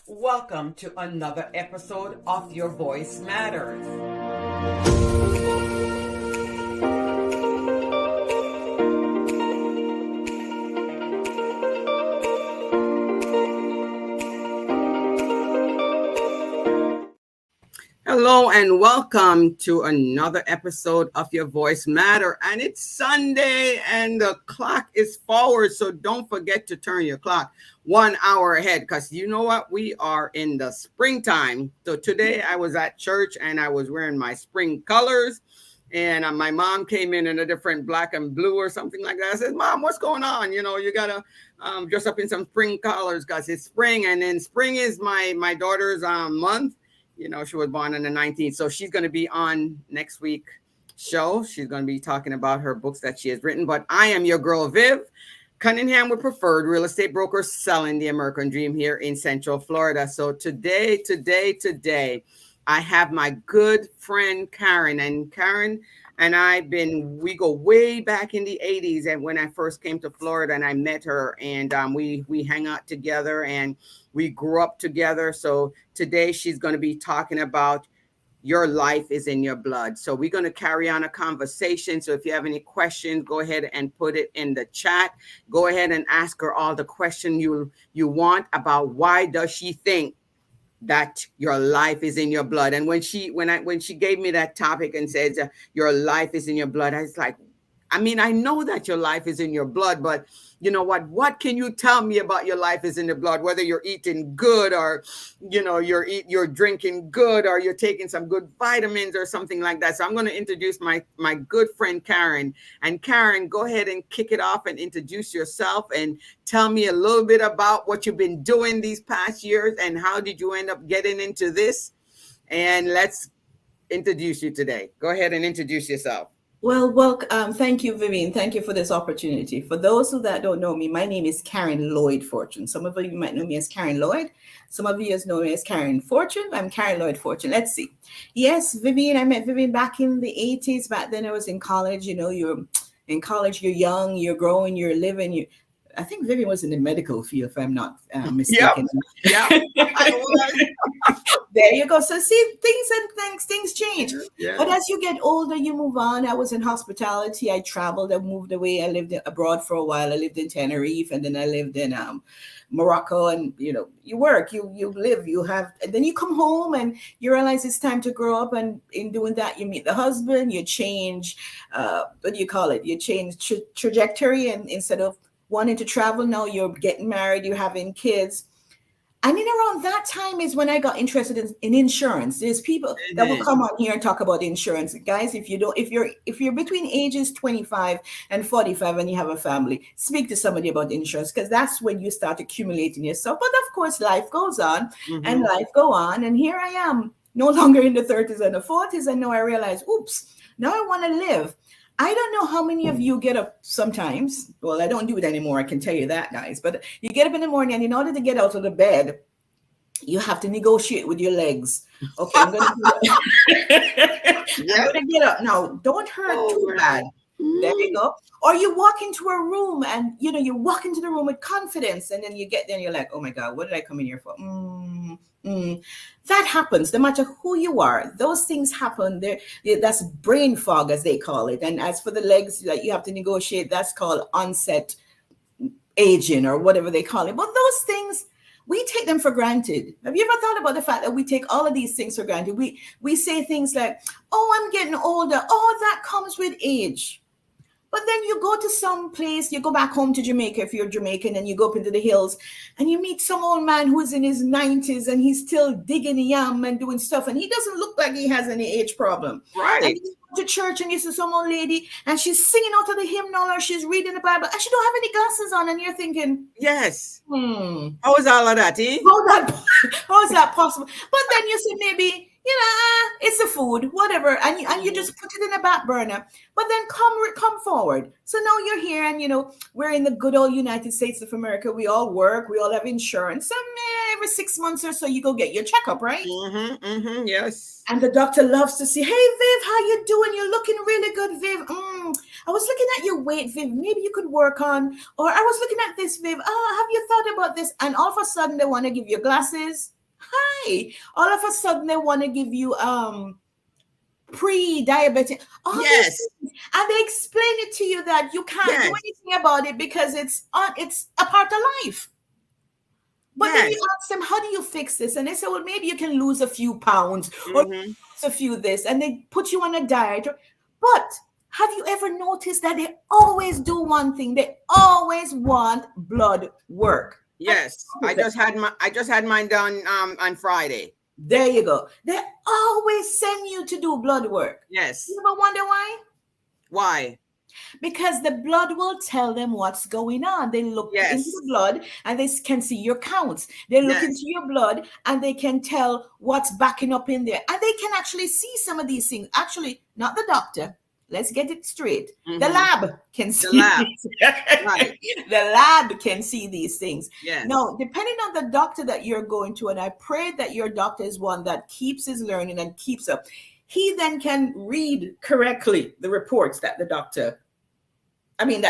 Welcome to another episode of Your Voice Matters. Hello and welcome to another episode of Your Voice Matter. And it's Sunday and the clock is forward, so don't forget to turn your clock 1 hour ahead, because you know what? We are in the springtime. So today I was at church and I was wearing my spring colors. And my mom came in a different black and blue or something like that. I said, Mom, what's going on? You know, you got to dress up in some spring colors because it's spring. And then spring is my daughter's month. You know, she was born on the 19th. So she's going to be on next week show. She's going to be talking about her books that she has written. But I am your girl, Viv Cunningham, with Preferred Real Estate Broker, selling the American dream here in Central Florida. So today, I have my good friend, Karen. And Karen and we go way back in the 80s. And when I first came to Florida and I met her, and we hang out together and we grew up together. So today she's going to be talking about your life is in your blood. So we're going to carry on a conversation. So if you have any questions, go ahead and put it in the chat. Go ahead and ask her all the questions you want about why does she think that your life is in your blood. And when she gave me that topic and says your life is in your blood, I was like, I mean, I know that your life is in your blood, but you know what can you tell me about your life is in the blood, whether you're eating good or, you know, you're drinking good or you're taking some good vitamins or something like that. So I'm going to introduce my good friend, Karen. And Karen, go ahead and kick it off and introduce yourself and tell me a little bit about what you've been doing these past years and how did you end up getting into this? And let's introduce you today. Go ahead and introduce yourself. Well, thank you, Vivian. Thank you for this opportunity. For those that don't know me, my name is Karen Lloyd Fortune. Some of you might know me as Karen Lloyd. Some of you know me as Karen Fortune. I'm Karen Lloyd Fortune. Let's see. Yes, Vivian, I met Vivian back in the 80s. Back then I was in college. You know, you're in college, you're young, you're growing, you're living. I think Vivian was in the medical field, if I'm not mistaken. Yeah. There you go. So see, things change. Yeah. But as you get older, you move on. I was in hospitality. I traveled. I moved away. I lived abroad for a while. I lived in Tenerife, and then I lived in Morocco. And you know, you work, you live, you have, and then you come home and you realize it's time to grow up. And in doing that, you meet the husband. You change. What do you call it? You change trajectory, and instead of wanting to travel, now you're getting married. You're having kids. And in around that time is when I got interested in insurance. There's people that will come on here and talk about insurance. Guys, if you're between ages 25 and 45 and you have a family, speak to somebody about insurance, because that's when you start accumulating yourself. But of course, life goes on and life go on. And here I am, no longer in the 30s and the 40s. And now I realize, oops, now I want to live. I don't know how many of you get up sometimes. Well, I don't do it anymore. I can tell you that, guys. But you get up in the morning, and in order to get out of the bed, you have to negotiate with your legs. Okay, I'm going to get up. Now, don't hurt too bad. There you go. Or you walk into a room and, you know, you walk into the room with confidence, and then you get there and you're like, oh my God, what did I come in here for? That happens no matter who you are. Those things happen there. That's brain fog, as they call it. And as for the legs that you have to negotiate, that's called onset aging or whatever they call it. But those things, we take them for granted. Have you ever thought about the fact that we take all of these things for granted? We say things like, oh, I'm getting older. Oh, that comes with age. But then you go to some place, you go back home to Jamaica if you're Jamaican, and you go up into the hills and you meet some old man who's in his 90s and he's still digging yam and doing stuff, and he doesn't look like he has any age problem. Right. And you go to church and you see some old lady and she's singing out of the hymnal or she's reading the Bible and she don't have any glasses on, and you're thinking, yes. How is all of that, eh? How is that possible? But then you say maybe, you know, it's the food, whatever, and you Mhm. just put it in the back burner. But then come forward. So now you're here, and we're in the good old United States of America. We all work, we all have insurance. So every 6 months or so, you go get your checkup, right? Mhm. Mhm. Yes. And the doctor loves to see, hey Viv, how you doing? You're looking really good, Viv. I was looking at your weight, Viv. Maybe you could work on, or I was looking at this, Viv. Oh, have you thought about this? And all of a sudden they want to give you glasses. Hi. All of a sudden they want to give you pre-diabetic, all these Yes. things. And they explain it to you that you can't do Yes. anything about it because it's a part of life. But then you Yes. ask them, how do you fix this? And they say, well, maybe you can lose a few pounds or Mhm. lose a few this. And they put you on a diet. But have you ever noticed that they always do one thing? They always want blood work. Have Yes. you noticed that? I just had mine done on Friday. There you go. They always send you to do blood work. You Yes. ever wonder why? Why? Because the blood will tell them what's going on. They look into the Yes. blood and they can see your counts. They look into Yes. your blood and they can tell what's backing up in there. And they can actually see some of these things. Actually, not the doctor. Let's get it straight. The Mhm. lab can The see lab. these. Right. The lab can see these things. Yes. Now, depending on the doctor that you're going to, and I pray that your doctor is one that keeps his learning and keeps up, he then can read correctly the reports that that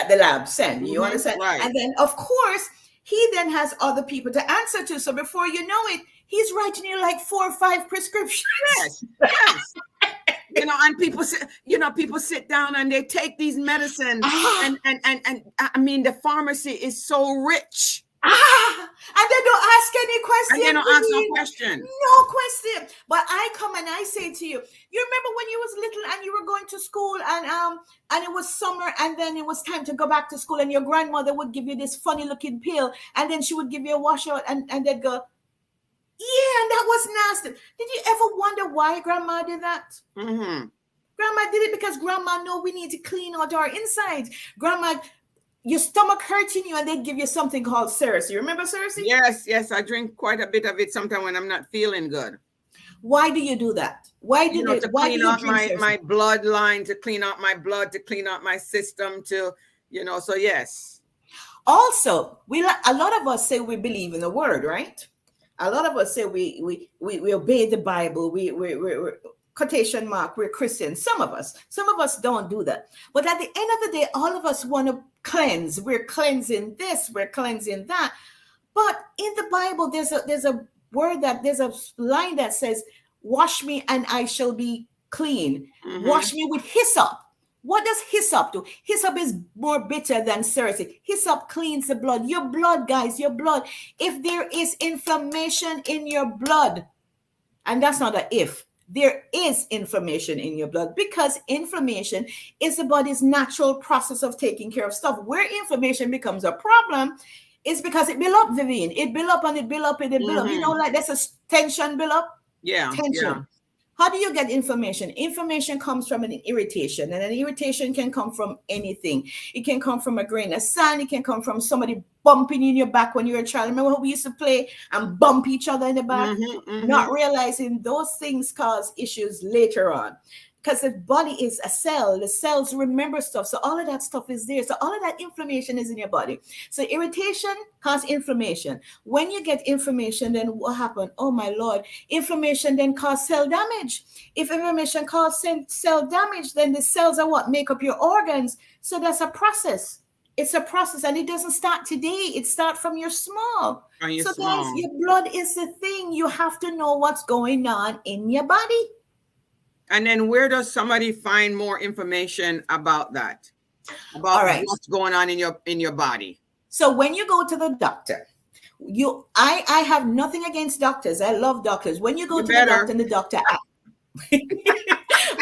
the lab send. You Mhm. understand? Right. And then, of course, he then has other people to answer to. So before you know it, he's writing you like 4 or 5 prescriptions. Yes. Yes. And people sit down and they take these medicine, Ah, and I mean the pharmacy is so rich, and they don't ask any and they question, don't ask no please. question. No question. But I come and I say to you, you remember when you was little and you were going to school and it was summer and then it was time to go back to school and your grandmother would give you this funny looking pill and then she would give you a washout and they'd go, yeah, and that was nasty. Did you ever wonder why grandma did that? Mm-hmm. Grandma did it because grandma know we need to clean out our insides. Grandma, your stomach hurting you and they'd give you something called Cersei. You remember Cersei? Yes, yes, I drink quite a bit of it sometimes when I'm not feeling good. Why do you do that? To Why do clean you out drink my Cersei? bloodline, to clean out my blood, to clean out my system, so yes. Also, a lot of us say we believe in the word, right? A lot of us say we obey the Bible. We quotation mark, we're Christians. Some of us don't do that. But at the end of the day, all of us want to cleanse. We're cleansing this, we're cleansing that. But in the Bible, there's a line that says, "Wash me, and I shall be clean. Mm-hmm. Wash me with hyssop." What does hyssop do? Hyssop is more bitter than Cersei. Hyssop cleans the blood. Your blood, guys, your blood. If there is inflammation in your blood, and that's not a if, there is inflammation in your blood because inflammation is the body's natural process of taking care of stuff. Where inflammation becomes a problem is because it build up, Vivian. It build up and it build up and it build up. You know, Mm-hmm. like there's a tension build up, Yeah, yeah. tension. How do you get information? Information comes from an irritation, and an irritation can come from anything. It can come from a grain of sand. It can come from somebody bumping you in your back when you were a child. Remember how we used to play and bump each other in the back? Mm-hmm. Mm-hmm. Not realizing those things cause issues later on. Because the body is a cell, the cells remember stuff. So all of that stuff is there. So all of that inflammation is in your body. So irritation causes inflammation. When you get inflammation, then what happened? Oh my Lord. Inflammation then causes cell damage. If inflammation causes cell damage, then the cells are what make up your organs. So that's a process. It's a process and it doesn't start today. It starts from your small. Are you So guys, small? your blood is the thing. You have to know what's going on in your body. And then where does somebody find more information about that? All About right. what's going on in your body? So when you go to the doctor, I have nothing against doctors. I love doctors. When you go You to the doctor better. and the doctor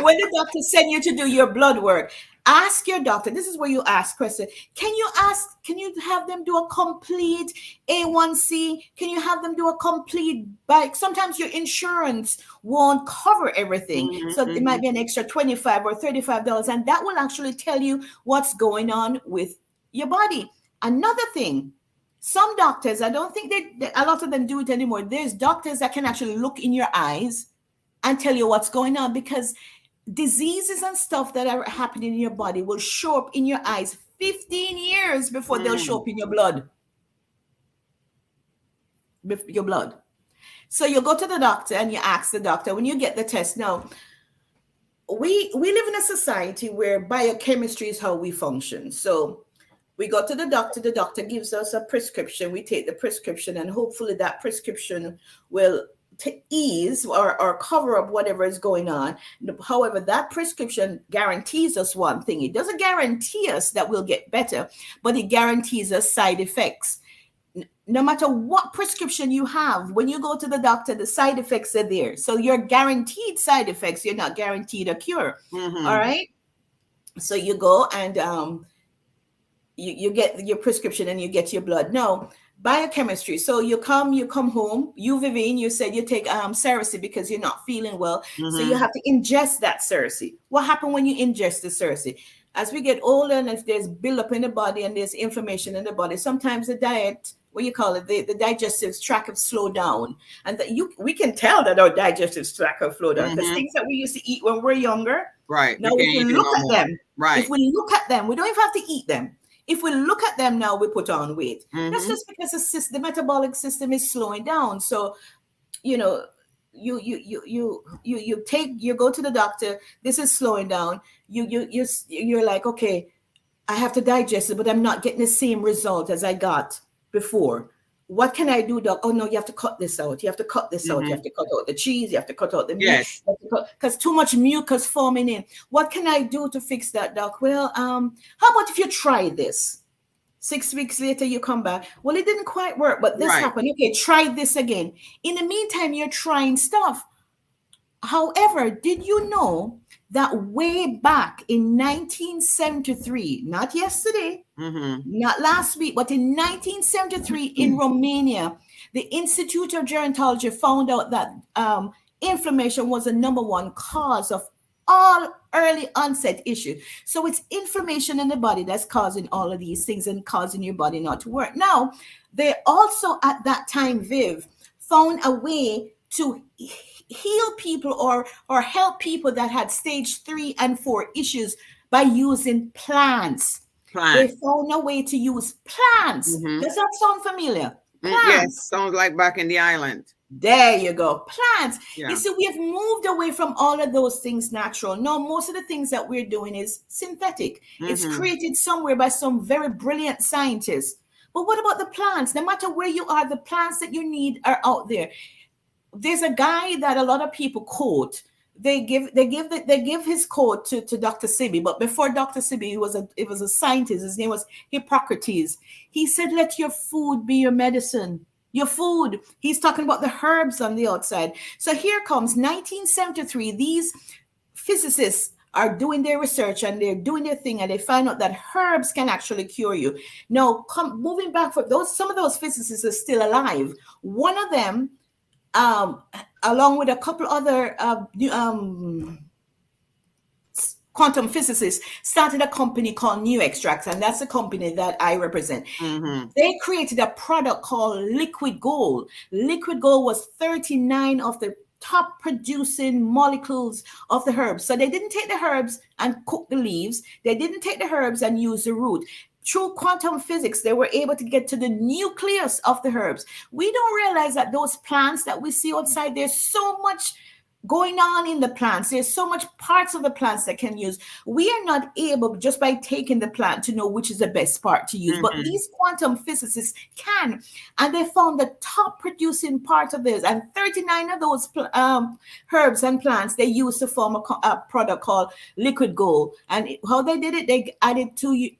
when the doctor send you to do your blood work, ask your doctor. This is where you ask question. Can you have them do a complete A1C? Can you have them do a complete bike? Sometimes your insurance won't cover everything. Mm-hmm. So it Mm-hmm. might be an extra $25 or $35. And that will actually tell you what's going on with your body. Another thing, some doctors, I don't think a lot of them do it anymore. There's doctors that can actually look in your eyes and tell you what's going on, because diseases and stuff that are happening in your body will show up in your eyes 15 years before they'll show Mm. up in your blood. Your blood. So you go to the doctor and you ask the doctor when you get the test. Now, we live in a society where biochemistry is how we function. So we go to the doctor gives us a prescription, we take the prescription, and hopefully that prescription will ease or cover up whatever is going on. However, that prescription guarantees us one thing. It doesn't guarantee us that we'll get better, but it guarantees us side effects. No matter what prescription you have, when you go to the doctor, the side effects are there. So you're guaranteed side effects. You're not guaranteed a cure. All Mm-hmm. right. So you go and you get your prescription and you get your blood. No, biochemistry. So you come home. You, Vivian, you said you take Cersei because you're not feeling well. So you Mm-hmm. have to ingest that Cersei. What happened when you ingest the Cersei? As we get older, and if there's buildup in the body and there's inflammation in the body, sometimes the diet, what you call it, the digestive tract have slowed down. And that we can tell that our digestive tract have slowed down because Mm-hmm. things that we used to eat when we were younger, Right. now We can't if we eat it look no at more. them, if Right. we look at them, we don't even have to eat them. If we look at them now, we put on weight. That's Mm-hmm. just because the metabolic system is slowing down. So, you know, you go to the doctor, this is slowing down. You're like, okay, I have to digest it, but I'm not getting the same result as I got before. What can I do, doc? Oh no, you have to cut this out. You have to cut this out. You Mm-hmm. have to cut out the cheese. You have to cut out the meat. Yes. Because too much mucus forming in. What can I do to fix that, doc? Well, how about if you try this? 6 weeks later, you come back. Well, it didn't quite work, but this Right. happened. Okay, try this again. In the meantime, you're trying stuff. However, did you know that way back in 1973, not yesterday, Mm-hmm. not last week, but in 1973 in Romania, the Institute of Gerontology found out that inflammation was the number one cause of all early onset issues. So it's inflammation in the body that's causing all of these things and causing your body not to work. Now, they also at that time, Viv, found a way to heal people or help people that had stage 3 and 4 issues by using plants. They Plant. found a way to use plants. Mm-hmm. Does that sound familiar? Yes. Plants. Sounds like back in the island. There you go. Plants. You Yeah. see, we have moved away from all of those things natural. No, most of the things that we're doing is synthetic. It's Mm-hmm. created somewhere by some very brilliant scientists. But what about the plants? No matter where you are, the plants that you need are out there. There's a guy that a lot of people quote. They give his quote to Dr. Sibi, but before Dr. Sibi, it was a scientist. His name was Hippocrates. He said, "Let your food be your medicine." Your food. He's talking about the herbs on the outside. So here comes 1973. These physicists are doing their research and they're doing their thing, and they find out that herbs can actually cure you. Now, moving back for those, some of those physicists are still alive. One of them um, along with a couple other quantum physicists, started a company called New Extracts, and that's the company that I represent. Mm-hmm. They created a product called Liquid Gold. Liquid Gold was 39 of the top producing molecules of the herbs. So they didn't take the herbs and cook the leaves. They didn't take the herbs and use the root. Through quantum physics, they were able to get to the nucleus of the herbs. We don't realize that those plants that we see outside, there's so much going on in the plants. There's so much parts of the plants that can use. We are not able just by taking the plant to know which is the best part to use, but Mm-hmm. these quantum physicists can, and they found the top producing part of this, and 39 of those herbs and plants they used to form a product called Liquid Gold. And how they did it, they added to you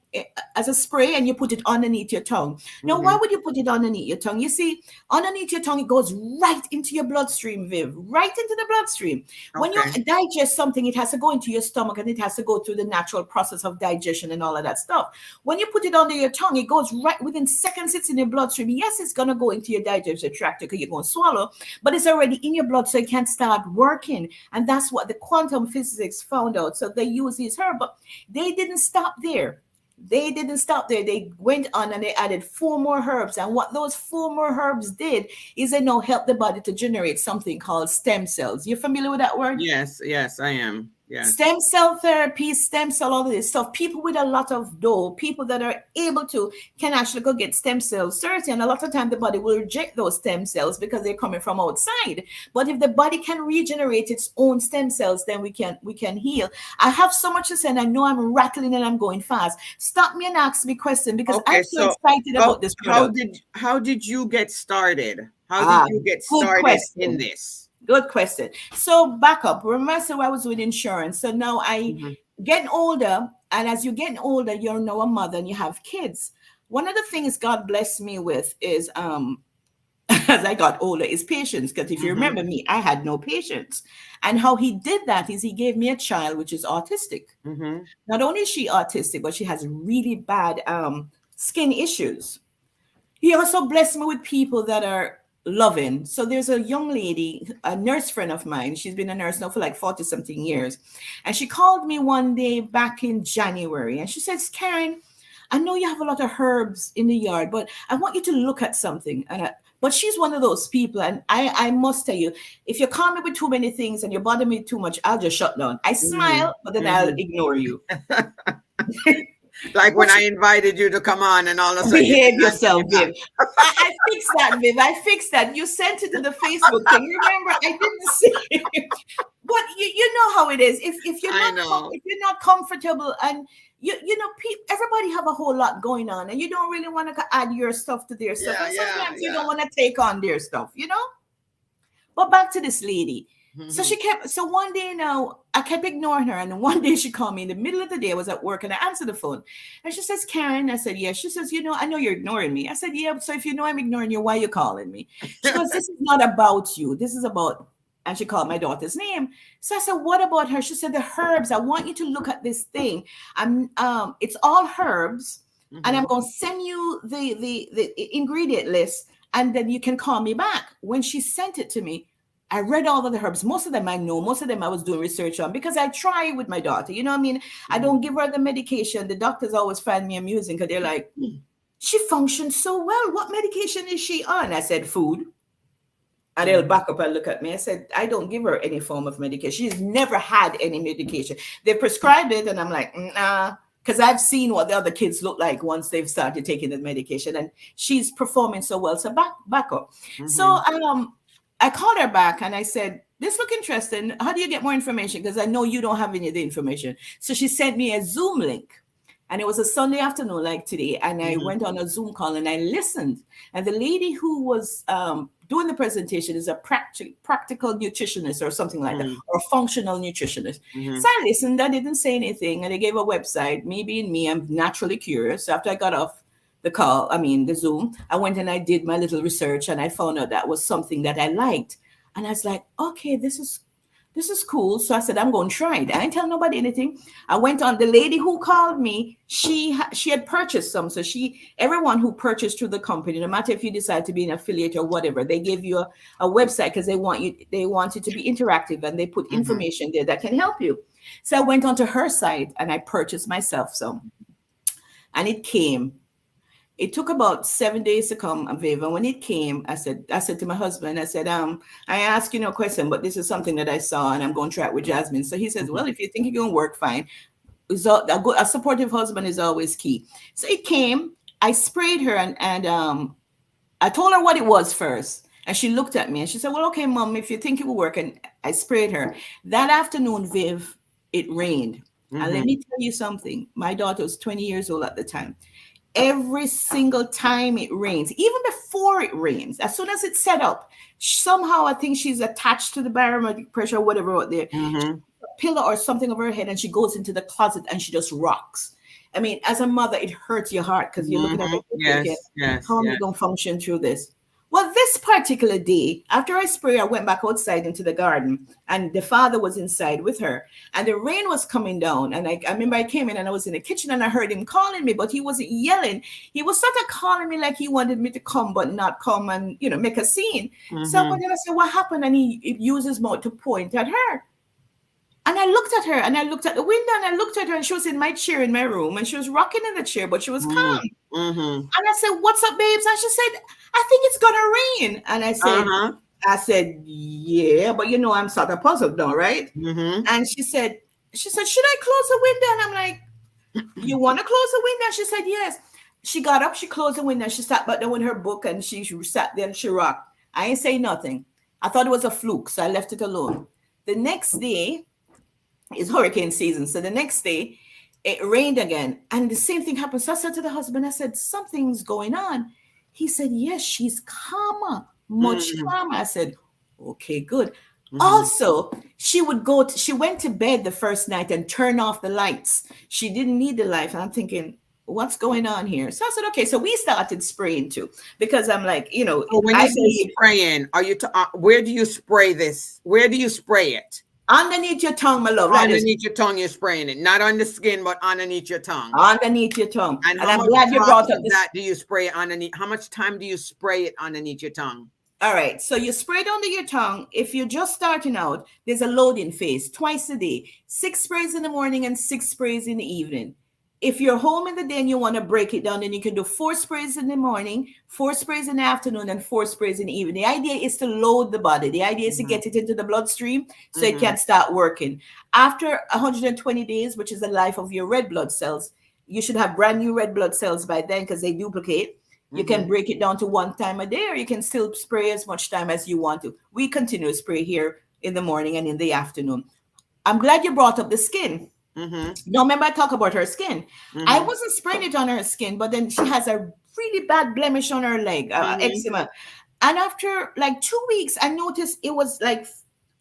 as a spray, and you put it underneath your tongue. Now, Mm-hmm. why would you put it underneath your tongue? You see, underneath your tongue, it goes right into your bloodstream, Viv, right into the bloodstream. When you Okay. digest something, it has to go into your stomach and it has to go through the natural process of digestion and all of that stuff. When you put it under your tongue, it goes right within seconds, it's in your bloodstream. Yes, it's going to go into your digestive tract because you're going to swallow, but it's already in your blood, so it can start working. And that's what the quantum physics found out. So they use these herbs, but they didn't stop there. They didn't stop there. They went on and they added four more herbs. And what those four more herbs did is they now help the body to generate something called stem cells. You familiar with that word? Yes, yes, I am. Yes. Stem cell therapy, stem cell, all of this stuff. People with a lot of dough, people that are able to, can actually go get stem cells surgery. And a lot of time the body will reject those stem cells because they're coming from outside. But if the body can regenerate its own stem cells, then we can heal. I have so much to say, and I know I'm rattling and I'm going fast. Stop me and ask me question because Okay, I'm so so excited how about this how product. did how did you get started? How did Ah, you get good started in question. this? Good question. So back up. Remember, so I was with insurance. So now I Mhm. getting older, and as you're getting older, you're now a mother and you have kids. One of the things God blessed me with is as I got older is patience. Because if you Mhm. remember me, I had no patience. And how he did that is he gave me a child which is autistic. Mhm. Not only is she autistic, but she has really bad skin issues. He also blessed me with people that are loving. So there's a young lady, a nurse friend of mine. She's been a nurse now for like 40 something years. And she called me one day back in January and she says, Karen, I know you have a lot of herbs in the yard, but I want you to look at something. But she's one of those people. And I must tell you, if you call me with too many things and you bother me too much, I'll just shut down. I Mhm. smile, but then I'll Mhm. ignore you. Like But when I she, invited you to come on, and all of a sudden you behave didn't answer me yourself, back. Viv. I fixed that, Viv. I fixed that. You sent it to the Facebook thing. Remember, I didn't see it. But you know how it is. If you're I not know. if you're not comfortable and you know everybody have a whole lot going on and you don't really want to add your stuff to their stuff Yeah, and yeah, sometimes you don't yeah. want to take on their stuff, you know. But back to this lady. So Mhm. she kept, so one day now, I kept ignoring her. And one day she called me in the middle of the day. I was at work and I answered the phone. And she says, Karen, I said, yes. She says, I know you're ignoring me. I said, yeah. So if you know I'm ignoring you, why are you calling me? She goes, this is not about you. This is about, and she called my daughter's name. So I said, what about her? She said, the herbs. I want you to look at this thing. It's all herbs. And I'm Mhm. going to send you the ingredient list and then you can call me back. When she sent it to me, I read all of the herbs. Most of them I know. Most of them I was doing research on because I try with my daughter. You know what I mean? I Mhm. don't give her the medication. The doctors always find me amusing because they're like, she functions so well. What medication is she on? I said, food. And they'll Mhm. back up and look at me. I said, I don't give her any form of medication. She's never had any medication. They prescribed it, and I'm like, nah, because I've seen what the other kids look like once they've started taking the medication, and she's performing so well. So back up. So Mhm. I called her back and I said, this look interesting. How do you get more information? Because I know you don't have any of the information. So she sent me a Zoom link. And it was a Sunday afternoon, like today, and I Mhm. went on a Zoom call and I listened. And the lady who was doing the presentation is a practical nutritionist or something like that, Mhm. or functional nutritionist. So Mhm. I listened. I didn't say anything, and they gave a website. Me being me, I'm naturally curious. So after I got off the Zoom, I went and I did my little research, and I found out that was something that I liked. And I was like, okay, this is cool. So I said, I'm going to try it. I didn't tell nobody anything. I went on. The lady who called me, she had purchased some. So everyone who purchased through the company, no matter if you decide to be an affiliate or whatever, they give you a website because they want it to be interactive and they put Mhm. information there that can help you. So I went onto her site and I purchased myself some, and it came. It took about 7 days to come, Viv. And when it came, I said to my husband, I said, I asked you no question, but this is something that I saw and I'm going to try it with Jasmine. So he says, Mhm. well, if you think it's going to work, fine. A supportive husband is always key. So it came, I sprayed her and I told her what it was first. And she looked at me and she said, well, okay, mom, if you think it will work. And I sprayed her. That afternoon, Viv, it rained. And let Mhm. me tell you something. My daughter was 20 years old at the time. Every single time it rains, even before it rains, as soon as it's set up, somehow I think she's attached to the barometric pressure or whatever out there, Mhm. a pillow or something over her head, and she goes into the closet and she just rocks. I mean, as a mother, it hurts your heart because you're looking at her Mhm. thinking, Yes, yes, how am I yes. going to function through this? Well, this particular day, after I sprayed, I went back outside into the garden, and the father was inside with her, and the rain was coming down. And I remember I came in and I was in the kitchen and I heard him calling me, but he wasn't yelling. He was sort of calling me like he wanted me to come, but not come and make a scene. So when Mhm. I said, "What happened?" and he used his mouth to point at her. And I looked at her and I looked at the window and I looked at her and she was in my chair in my room and she was rocking in the chair, but she was calm. Mm-hmm. And I said, "What's up, babes?" And she said, "I think it's gonna rain." And Uh-huh. I said, "Yeah, but you know, I'm sort of puzzled now, right?" Mm-hmm. And she said, "Should I close the window?" And I'm like, "You want to close the window?" And she said, "Yes." She got up, she closed the window, she sat back there with her book and she sat there and she rocked. I ain't say nothing. I thought it was a fluke, so I left it alone. The next day is hurricane season. So the next day it rained again. And the same thing happened. So I said to the husband, I said, "Something's going on." He said, "Yes, she's calmer, much Mm-hmm. calmer." I said, "Okay, good." Mm-hmm. Also, she went to bed the first night and turned off the lights. She didn't need the light. And I'm thinking, what's going on here? So I said, okay. So we started spraying too, because I'm like, So when you I say believe spraying, are you where do you spray this? Where do you spray it? underneath your tongue, my love, like this, Underneath your tongue, you're spraying it, not on the skin, but underneath your tongue. underneath your tongue. And And how I'm much glad you drops brought up of this. that do you spray underneath? How much time do you spray it underneath your tongue? All right. So you spray it under your tongue. If you're just starting out, there's a loading phase twice a day, 6 sprays in the morning and 6 sprays in the evening. If you're home in the day and you want to break it down, then you can do 4 sprays in the morning, 4 sprays in the afternoon, and 4 sprays in the evening. The idea is to load the body. The idea is to Mm-hmm. get it into the bloodstream so it Mm-hmm. can start working. After 120 days, which is the life of your red blood cells, you should have brand new red blood cells by then because they duplicate. You can Mm-hmm. break it down to one time a day, or you can still spray as much time as you want to. We continue to spray here in the morning and in the afternoon. I'm glad you brought up the skin. Mm-hmm. Now, remember, I talk about her skin. I Mm-hmm. wasn't spraying it on her skin, but then she has a really bad blemish on her leg, Mm-hmm. eczema. And after like 2 weeks, I noticed it was like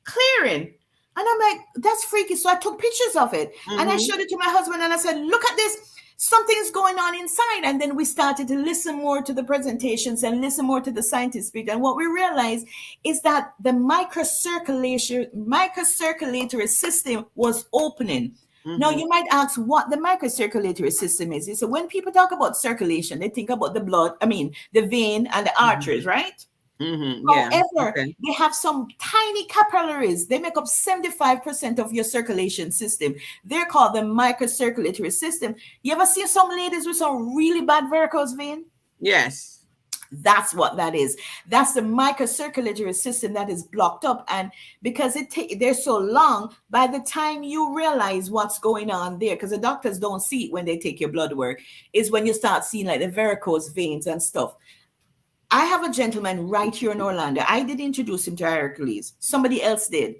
clearing. And I'm like, that's freaky. So I took pictures of it and I Mm-hmm. showed it to my husband and I said, "Look at this. Something's going on inside." And then we started to listen more to the presentations and listen more to the scientists speak. And what we realized is that the microcirculatory system was opening. Now, Mm-hmm. you might ask what the microcirculatory system is. So when people talk about circulation, they think about the blood, I mean, the vein and the Mm-hmm. arteries, right? Mm-hmm. Yeah. However, Okay. they have some tiny capillaries. They make up 75% of your circulation system. They're called the microcirculatory system. You ever see some ladies with some really bad varicose vein? Yes. That's what that is. That's the microcirculatory system that is blocked up. And because they're so long, by the time you realize what's going on there, because the doctors don't see it when they take your blood work, is when you start seeing like the varicose veins and stuff. I have a gentleman right here in Orlando. I did introduce him to Hercules. Somebody else did.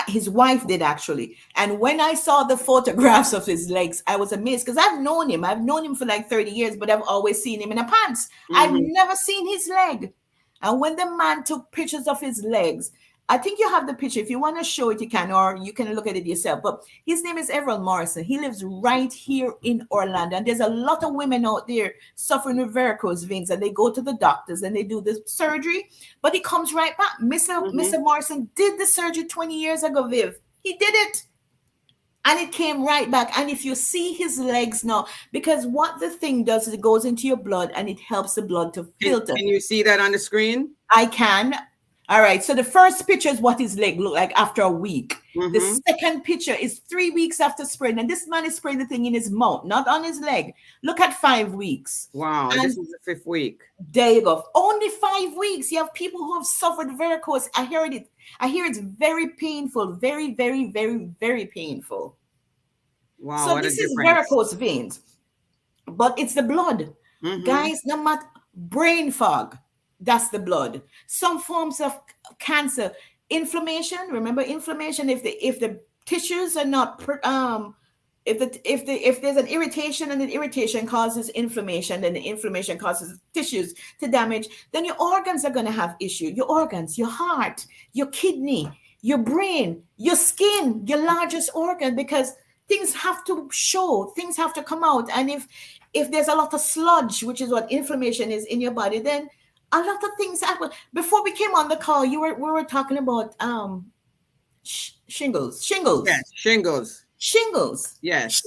His wife did actually. And when I saw the photographs of his legs, I was amazed because I've known him. I've known him for like 30 years, but I've always seen him in a pants. I've Mm-hmm. never seen his leg. And when the man took pictures of his legs, I think you have the picture. If you want to show it, you can, or you can look at it yourself. But his name is Everett Morrison. He lives right here in Orlando. And there's a lot of women out there suffering with varicose veins, and they go to the doctors and they do the surgery, but it comes right back. Mm-hmm. Mr. Morrison did the surgery 20 years ago, Viv. He did it. And it came right back. And if you see his legs now, because what the thing does is it goes into your blood and it helps the blood to filter. Can you see that on the screen? I can. All right. So the first picture is what his leg looked like after a week. The Mm-hmm. second picture is 3 weeks after spraying. And this man is spraying the thing in his mouth, not on his leg. Look at 5 weeks. Wow. And And this is the fifth week. there you go. Only 5 weeks. You have people who have suffered varicose. I heard it. I hear it's very painful. Very, very, very, very painful. Wow. So What a this is difference. varicose veins, but it's the blood. Mm-hmm. Guys, no matter brain fog, that's the blood. Some forms of cancer, inflammation. Remember inflammation. If the tissues are not if there's an irritation and the irritation causes inflammation, then the inflammation causes tissues to damage, then your organs are going to have issue. Your organs, your heart, your kidney, your brain, your skin, your largest organ, because things have to show, things have to come out. And if there's a lot of sludge, which is what inflammation is in your body, then a lot of things happen. Before we came on the call, we were talking about shingles, Yes. shingles, Shingles. shingles. Yes.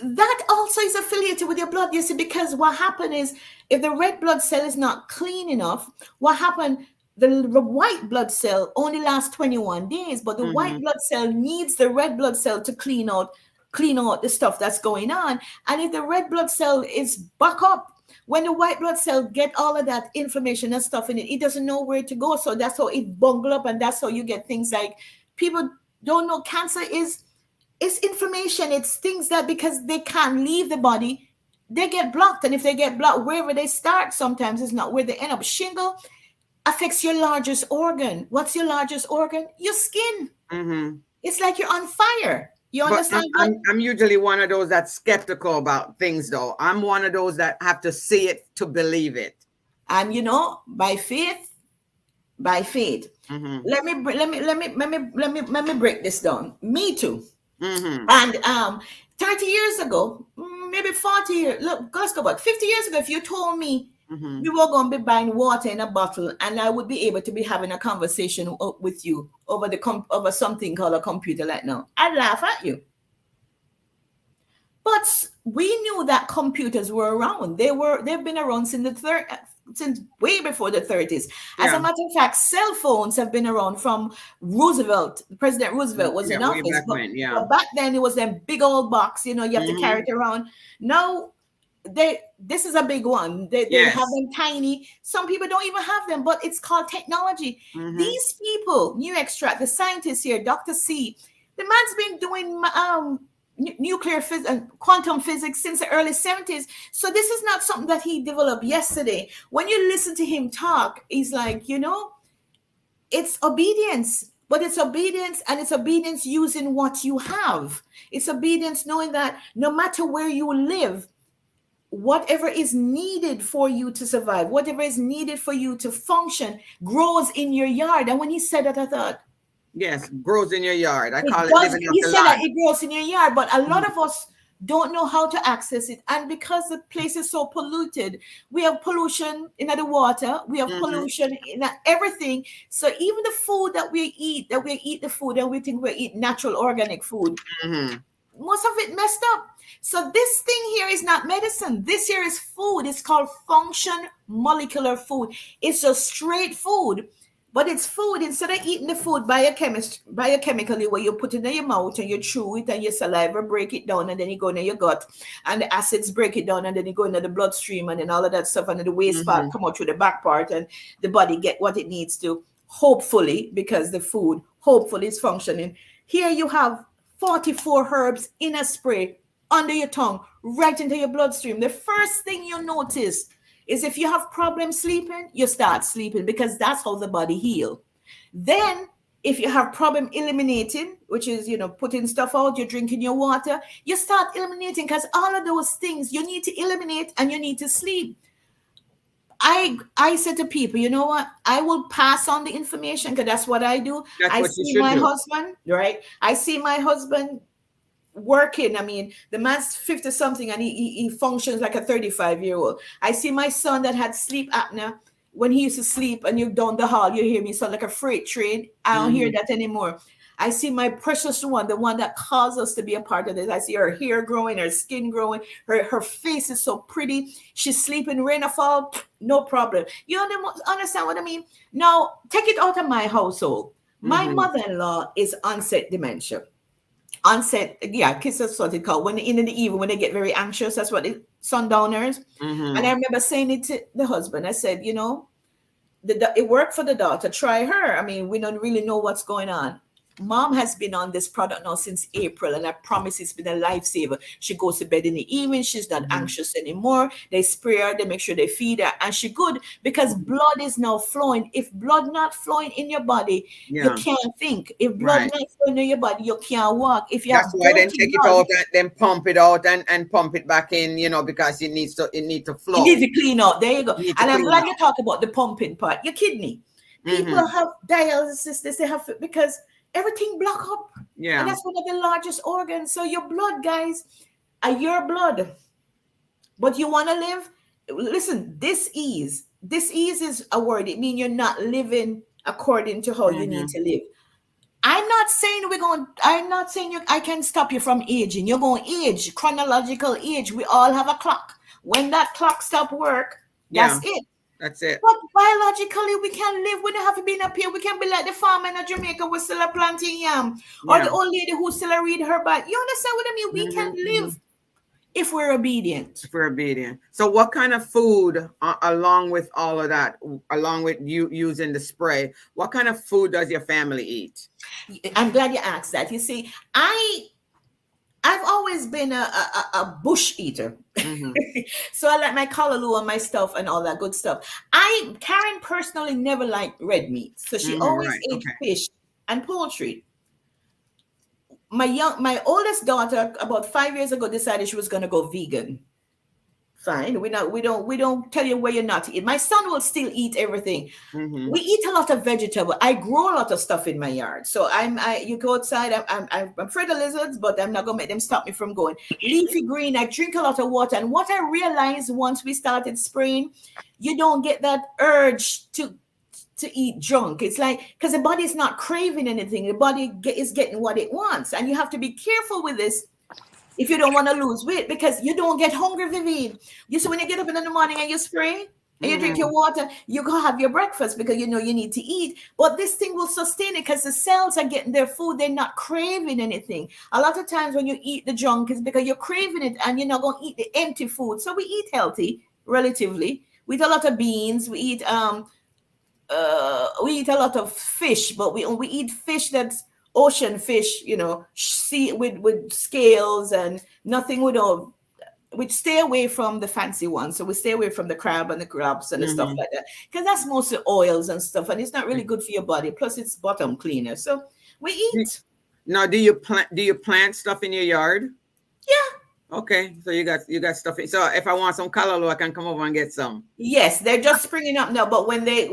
That also is affiliated with your blood, you see, because what happened is if the red blood cell is not clean enough, what happened? the white blood cell only lasts 21 days, but the white Mm-hmm. blood cell needs the red blood cell to clean out the stuff that's going on. And if the red blood cell is back up, when the white blood cell get all of that information and stuff in it, it doesn't know where to go. So that's how it bungle up, and that's how you get things like people don't know cancer is it's information. It's things that because they can't leave the body, they get blocked. And if they get blocked, wherever they start, sometimes it's not where they end up. Shingle affects your largest organ. What's your largest organ? Your skin. Mm-hmm. It's like you're on fire. You But understand what? I'm usually one of those that's skeptical about things, though. I'm one of those that have to see it to believe it. And by faith. Mm-hmm. Let me break this down. Me too. Mm-hmm. And 30 years ago, maybe 40 years, look, let's go back. 50 years ago, if you told me Mm-hmm. we were going to be buying water in a bottle and I would be able to be having a conversation with you over something called a computer like now, I'd laugh at you. But we knew that computers were around. They've been around since way before the 30s. As a Yeah. matter of fact, cell phones have been around from Roosevelt. President Roosevelt was Yeah. in Way office, back but, when. Yeah. but back then it was them big old box, you have to carry Mm-hmm. it around. Now this is a big one. They have Yes. them tiny. Some people don't even have them, but it's called technology. Mm-hmm. These people, New Extract, the scientist here, Dr. C, the man's been doing nuclear physics and quantum physics since the early 70s. So this is not something that he developed yesterday. When you listen to him talk, he's like, it's obedience. But it's obedience, and it's obedience using what you have. It's obedience knowing that no matter where you live, whatever is needed for you to survive, whatever is needed for you to function, grows in your yard. And when he said that, I thought, Yes. Grows in your yard. I it call it does. living off He the said that land. it grows in your yard, but a lot Mhm. of us don't know how to access it. And because the place is so polluted, we have pollution in the water, we have Mhm. pollution in everything. So even the food that we eat the food and we think we eat natural organic food, Mhm. most of it messed up. So this thing here is not medicine. This here is food. It's called function molecular food. It's just straight food, but it's food. Instead of eating the food biochemically, where you put it in your mouth and you chew it and your saliva break it down and then you go into your gut and the acids break it down and then you go into the bloodstream and then all of that stuff and then the waste part Mhm. come out through the back part and the body get what it needs to, hopefully, because the food hopefully is functioning. Here you have 44 herbs in a spray under your tongue, right into your bloodstream. The first thing you notice is if you have problems sleeping, you start sleeping because that's how the body heals. Then, if you have problem eliminating, which is putting stuff out, you're drinking your water, you start eliminating because all of those things you need to eliminate and you need to sleep. I said to people, you know what? I will pass on the information because that's what I do. That's I what you see should my do. husband, right? I see my husband working. I mean, the man's 50 something and he functions like a 35-year-old. I see my son that had sleep apnea. When he used to sleep and you down the hall, you hear me sound like a freight train. I don't hear Mhm. that anymore. I see my precious one, the one that caused us to be a part of this. I see her hair growing, her skin growing, her face is so pretty. She's sleeping, rain or fall, no problem. You understand what I mean? Now, take it out of my household. My Mhm. mother-in-law is onset dementia. Onset, yeah, kids, that's what they call when in the evening when they get very anxious. That's what they sundowners. And I Mhm. remember saying it to the husband. I said, it worked for the daughter. Try her. I mean, we don't really know what's going on. Mom has been on this product now since April, and I promise it's been a lifesaver. She goes to bed in the evening. She's not Mhm. anxious anymore. They spray her. They make sure they feed her, and she good because Mhm. blood is now flowing. If blood not flowing in your body, you Yeah. can't think. If blood Right. not flowing in your body, you can't walk. If you That's have why then dirty take it blood, out and then pump it out and pump it back in, because it needs to you need flow. to clean out. There you go. You need to And I'm clean glad you out. talk about the pumping part. Your kidney. People Mhm. have dialysis. They have because everything block up, and Yeah. that's one of the largest organs. So your blood, guys, are your blood. But you want to live. Listen, this ease is a word. It means you're not living according to how you need Mhm. to live. I'm not saying I can stop you from aging. You're going to age, chronological age. We all have a clock. When that clock stop work, that's Yeah. it. That's it. But biologically, we can live. We don't have to be up here. We can be like the farmer in Jamaica. We're still a planting yam, or Yeah. the old lady who still a read her Bible. You understand what I mean? We can Hmm. live if we're obedient. If we're obedient. So, what kind of food, along with all of that, along with you using the spray, what kind of food does your family eat? I'm glad you asked that. You see, I've always been a bush eater. Hmm. So I like my callaloo and my stuff and all that good stuff. Karen personally never liked red meat. So she Hmm. always Right. ate Okay. fish and poultry. My oldest daughter about 5 years ago decided she was going to go vegan. Fine. We don't tell you where you're not to eat. My son will still eat everything. Hmm. We eat a lot of vegetable. I grow a lot of stuff in my yard. So you go outside. I'm afraid of lizards, but I'm not gonna make them stop me from going. Leafy green. I drink a lot of water, and what I realized once we started spraying, you don't get that urge to eat junk. It's like because the body is not craving anything. The body is getting what it wants, and you have to be careful with this if you don't want to lose weight because you don't get hungry, Vivian. You see, when you get up in the morning and you spray and you drink your Hmm. water, you go have your breakfast because you know you need to eat. But this thing will sustain it because the cells are getting their food. They're not craving anything. A lot of times when you eat the junk, it's because you're craving it and you're not going to eat the empty food. So we eat healthy, relatively. We eat a lot of beans. We eat a lot of fish, but we eat fish that's ocean fish, sea with scales and nothing with all. We stay away from the fancy ones, so we stay away from the crab and the crabs and the stuff Hmm. like that, because that's mostly oils and stuff, and it's not really good for your body. Plus, it's bottom cleaner. So we eat. Now, do you plant stuff in your yard? Yeah, Okay, so you got stuff. So if I want some callaloo, I can come over and get some. yes, they're just springing up now. But when they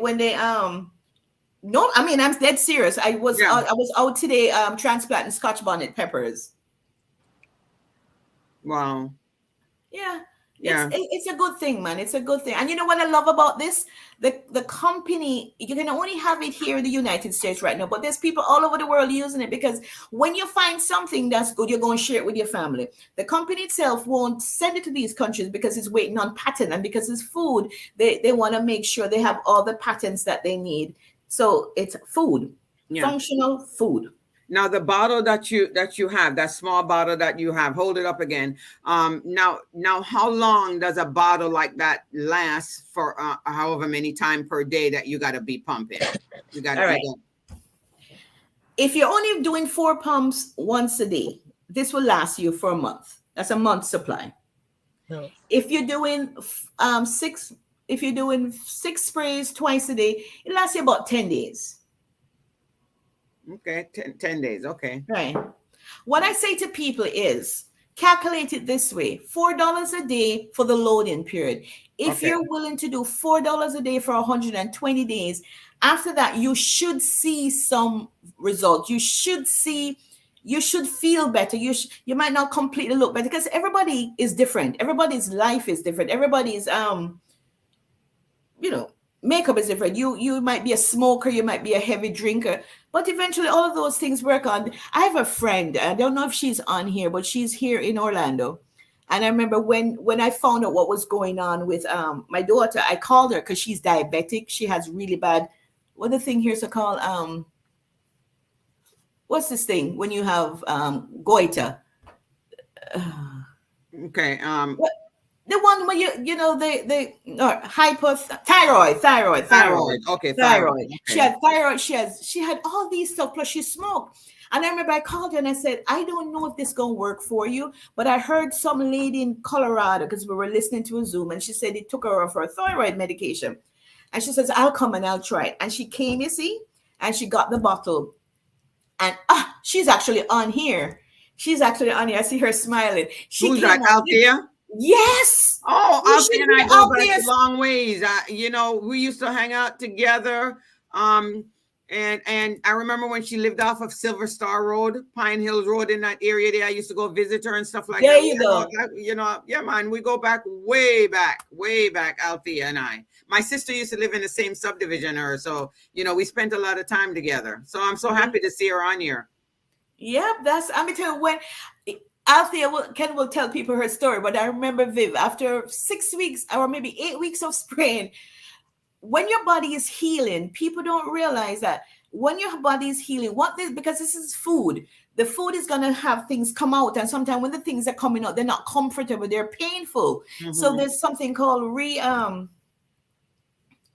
no, I mean I'm dead serious. Yeah. I was out today transplanting Scotch bonnet peppers. Wow. Yeah, Yeah. it's a good thing, man. It's a good thing. And you know what I love about this? The company, you can only have it here in the United States right now, but there's people all over the world using it because when you find something that's good, you're going to share it with your family. The company itself won't send it to these countries because it's waiting on patent, and because it's food, they want to make sure they have all the patents that they need. So it's food, Yeah. functional food. Now the bottle that you have, that small bottle that you have, hold it up again. Now, how long does a bottle like that last for? However many time per day that you got to be pumping. You got All you right. got. If you're only doing 4 pumps once a day, this will last you for a month. That's a month's supply. No. If you're doing six, if you're doing 6 sprays twice a day, it lasts you about 10 days. Okay, 10 days. Okay. Right. What I say to people is calculate it this way: $4 a day for the loading period. If Okay. you're willing to do $4 a day for 120 days, after that, you should see some result. You should feel better. You might not completely look better because everybody is different. Everybody's life is different. Everybody's you know makeup is different. You might be a smoker, you might be a heavy drinker, but eventually all of those things work on. I have a friend, I don't know if she's on here, but she's here in Orlando. And I remember when I found out what was going on with my daughter, I called her because she's diabetic. She has really bad, what the thing here's to call what's this thing when you have goiter. Okay. The one where the no, hypothyroid, Thyroid. Okay, thyroid. thyroid. She Okay. had thyroid. She had all these stuff. Plus, she smoked. And I remember I called her and I said, I don't know if this gonna work for you, but I heard some lady in Colorado because we were listening to a Zoom, and she said it took her off her thyroid medication. And she says, I'll come and I'll try it. And she came, you see, and she got the bottle. And she's actually on here. She's actually on here. I see her smiling. She Who's that? came on. Althea? Yes. Oh, You Alfie should and be I go out back there. a long ways. We used to hang out together. Um, and I remember when she lived off of Silver Star Road, Pine Hills Road, in that area there. I used to go visit her and stuff like There that. you go. Yeah, man. We go back, way back, Althea and I. My sister used to live in the same subdivision her, so we spent a lot of time together. So I'm so Yeah. happy to see her on here. Yep, that's I'm tell you when Althea Ken will tell people her story, but I remember Viv after 6 weeks or maybe 8 weeks of spraying, when your body is healing, people don't realize that when your body is healing, because this is food, the food is going to have things come out. And sometimes when the things are coming out, they're not comfortable, they're painful. So Mm-hmm. there's something called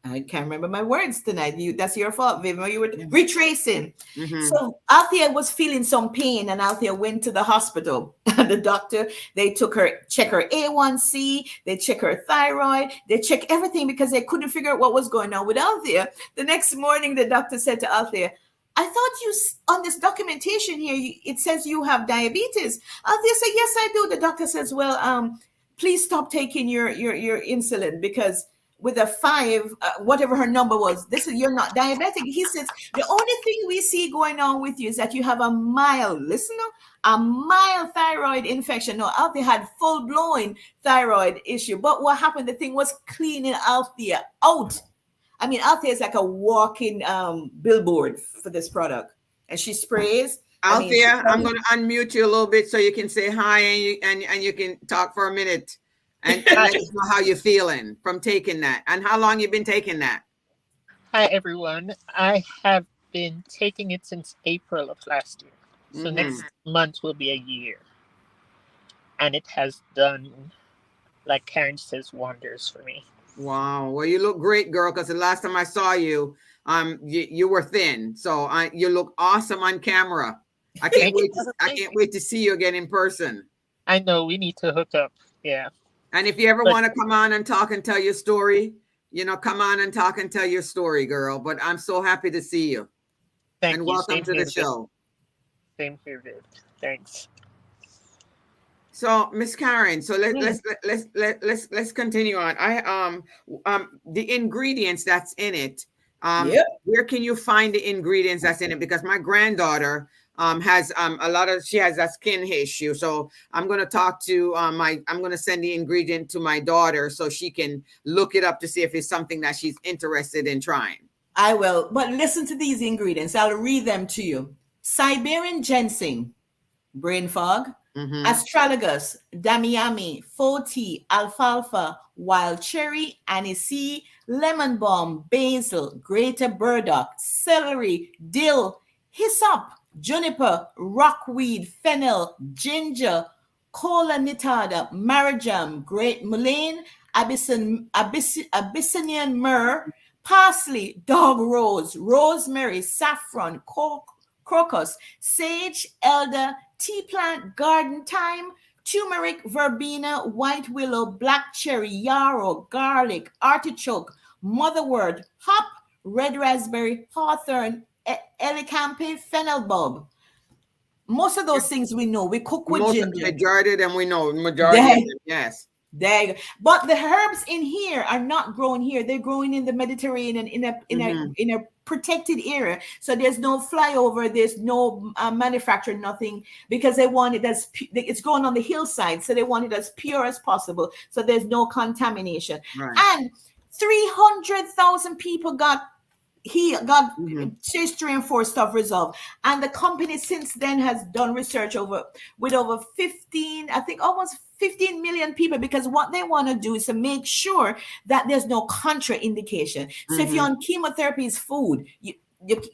I can't remember my words tonight. That's your fault, Viv. You were retracing. Mm-hmm. So Althea was feeling some pain, and Althea went to the hospital. And the doctor, they check her A1C, they check her thyroid, they check everything because they couldn't figure out what was going on with Althea. The next morning, the doctor said to Althea, I thought on this documentation here, it says you have diabetes. Althea said, yes, I do. The doctor says, well, please stop taking your insulin because with a 5, whatever her number was, you're not diabetic. He says the only thing we see going on with you is that you have a mild thyroid infection. No, Althea had full-blown thyroid issue. But what happened? The thing was cleaning Althea out. I mean, Althea is like a walking billboard for this product, and she sprays. Althea, I'm going to unmute you a little bit so you can say hi and you can talk for a minute. And let us know how you're feeling from taking that and how long you've been taking that. Hi, everyone. I have been taking it since April of last year. So next month will be a year. And it has done, like Karen says, wonders for me. Wow. Well, you look great, girl, because the last time I saw you, you were thin. So you look awesome on camera. I can't wait to see you again in person. I know, we need to hook up. Yeah. And if you ever want to come on and talk and tell your story, come on and talk and tell your story, girl. But I'm so happy to see you. Thank you. Welcome to the show. Same here, Viv. Thanks. So, Miss Karen, so let's continue on. The ingredients that's in it. Where can you find the ingredients that's in it? Because my granddaughter has she has a skin issue. So I'm going to talk to I'm going to send the ingredient to my daughter so she can look it up to see if it's something that she's interested in trying. I will, but listen to these ingredients. I'll read them to you. Siberian ginseng, brain fog, astragalus, damiami, foti, alfalfa, wild cherry, aniseed, lemon balm, basil, grated burdock, celery, dill, hyssop, juniper, rockweed, fennel, ginger, cola nittada, marjoram, great mullein, Abyssinian myrrh, parsley, dog rose, rosemary, saffron, crocus, sage, elder, tea plant, garden thyme, turmeric, verbena, white willow, black cherry, yarrow, garlic, artichoke, motherwort, hop, red raspberry, hawthorn, Elicampe, fennel bulb. Most of those things we know. We cook with ginger. Majority of them we know. Majority of them, yes. There you go. But the herbs in here are not growing here. They're growing in the Mediterranean in a protected area. So there's no flyover. There's no manufactured nothing because they want it as it's growing on the hillside. So they want it as pure as possible. So there's no contamination. Right. And 300,000 people got stage 3 and 4 stuff resolved, and the company since then has done research with over 15, I think almost 15 million people, because what they want to do is to make sure that there's no contraindication. So if you're on chemotherapy, it's food,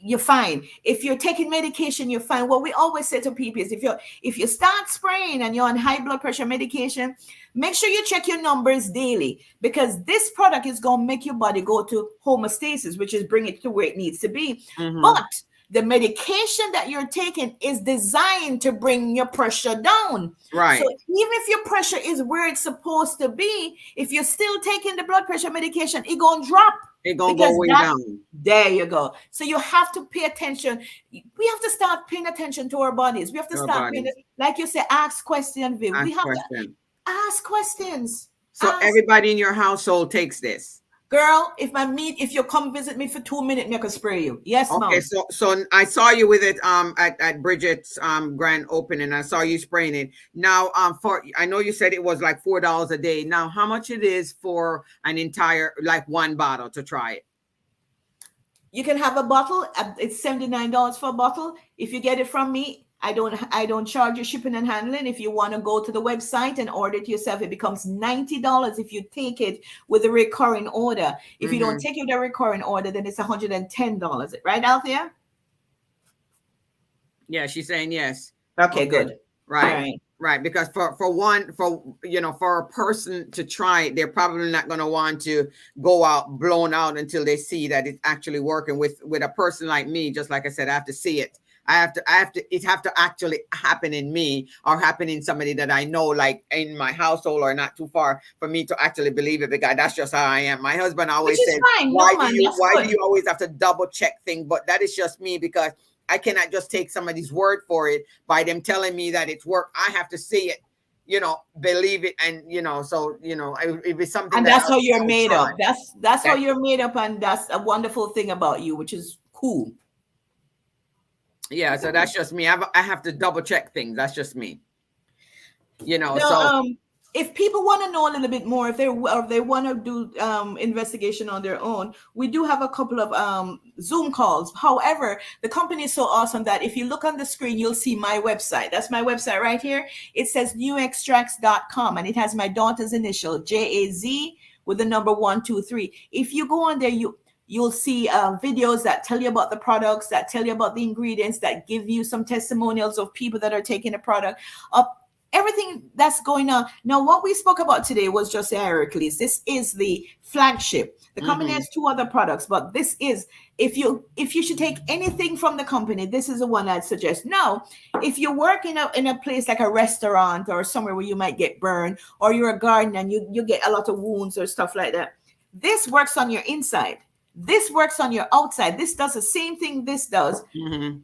you're fine. If you're taking medication, you're fine. What we always say to people is if you start spraying and you're on high blood pressure medication, make sure you check your numbers daily, because this product is going to make your body go to homeostasis, which is bring it to where it needs to be. But the medication that you're taking is designed to bring your pressure down. Right. So even if your pressure is where it's supposed to be, if you're still taking the blood pressure medication, it's going to drop. It's going to go way down. There you go. So you have to pay attention. We have to start paying attention to our bodies. We have to start paying, like you say, ask questions, Viv. We have to ask questions. So everybody in your household takes this. Girl, if you come visit me for 2 minutes, I can spray you. Yes, ma'am. Okay, so I saw you with it at Bridget's grand opening. I saw you spraying it. Now I know you said it was like $4 a day. Now how much it is for an entire, like one bottle to try it? You can have a bottle. It's $79 for a bottle. If you get it from me, I don't charge you shipping and handling. If you want to go to the website and order it yourself, it becomes $90 if you take it with a recurring order. If you don't take it with a recurring order, then it's $110. Right, Althea? Yeah, she's saying yes. Okay, Okay. good. Right. Right. Right. Because for a person to try it, they're probably not going to want to go out blown out until they see that it's actually working. With a person like me, just like I said, I have to see it. It have to actually happen in me or happen in somebody that I know, like in my household or not too far, for me to actually believe it. Because that's just how I am. My husband Which always is said, fine. No, man, that's why do good. you always have to double check things? But that is just me, because I cannot just take somebody's word for it by them telling me that it's work. I have to see it, believe it. And, if it's something And that that's how you're I'll made try. up. That's how That, you're made up, and that's a wonderful thing about you, which is cool. yeah. So that's just me. I have to double check things. That's just me, Now, so. if people want to know a little bit more, if they want to do investigation on their own, we do have a couple of Zoom calls. However, the company is so awesome that if you look on the screen, you'll see my website. That's my website right here. It says newextracts.com, and it has my daughter's initial, JAZ, with the number 123. If you go on there, you'll see videos that tell you about the products, that tell you about the ingredients, that give you some testimonials of people that are taking the product up. Everything that's going on. Now, what we spoke about today was just Heracles. This is the flagship. The company has two other products, but this is, if you should take anything from the company, this is the one I'd suggest. Now, if you work in a place like a restaurant or somewhere where you might get burned, or you're a gardener and you get a lot of wounds or stuff like that, this works on your inside. This works on your outside. This does the same thing this does,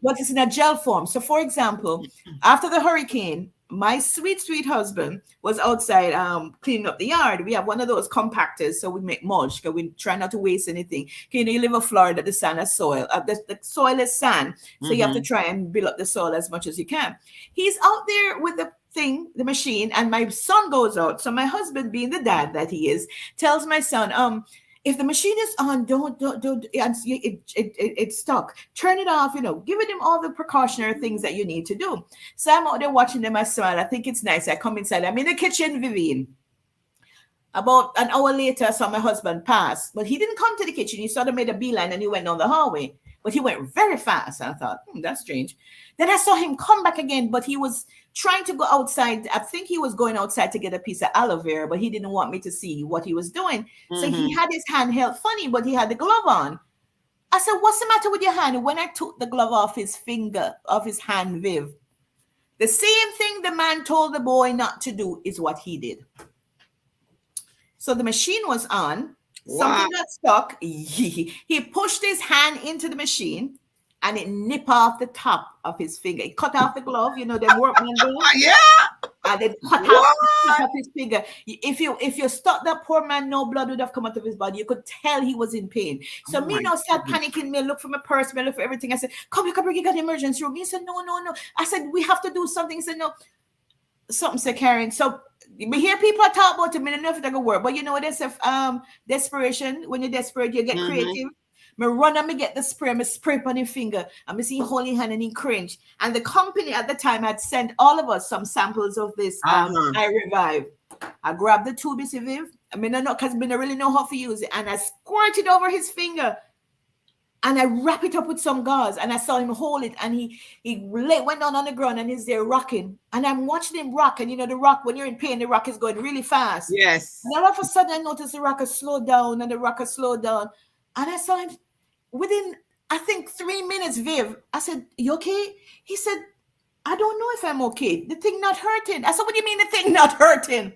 but it's in a gel form. So, for example, after the hurricane, my sweet, sweet husband was outside cleaning up the yard. We have one of those compactors, so we make mulch because we try not to waste anything. You live in Florida, the sand is soil. The soil is sand, so you have to try and build up the soil as much as you can. He's out there with the machine, and my son goes out. So my husband, being the dad that he is, tells my son, if the machine is on, don't it's stuck. Turn it off, giving him all the precautionary things that you need to do. So I'm out there watching them. I smile. I think it's nice. I come inside. I'm in the kitchen, Vivian. About an hour later, I saw my husband pass, but he didn't come to the kitchen. He sort of made a beeline and he went down the hallway. But he went very fast. And I thought, that's strange. Then I saw him come back again, but he was trying to go outside. I think he was going outside to get a piece of aloe vera, but he didn't want me to see what he was doing. So he had his hand held funny, but he had the glove on. I said, what's the matter with your hand? When I took the glove off his finger, off his hand, Viv, the same thing the man told the boy not to do is what he did. So the machine was on. Something got stuck. He pushed his hand into the machine, and it nipped off the top of his finger. It cut off the glove, them workmen do. Yeah. And it cut off the tip of his finger. If you stuck that poor man, no blood would have come out of his body. You could tell he was in pain. So me now start panicking. Me look for my purse. Me look for everything. I said, come here, you got the emergency room. He said, no. I said, we have to do something. He said, no. Something said, Karen. So we hear people talk about it. I don't know if it's going to work. But there's desperation. When you're desperate, you get creative. Me run and me get the spray, me spray on his finger, and me see holy hand and he cringe. And the company at the time had sent all of us some samples of this I Revive. I grabbed the tube, Viv. I mean, because I don't really know how to use it. And I squirt it over his finger. And I wrap it up with some gauze. And I saw him hold it. And he went down on the ground and he's there rocking. And I'm watching him rock. And the rock, when you're in pain, the rock is going really fast. Yes. And all of a sudden, I noticed the rock has slowed down and the rock has slowed down. And I saw him within, I think, 3 minutes, Viv. I said, you okay? He said, I don't know if I'm okay. The thing not hurting. I said, what do you mean the thing not hurting?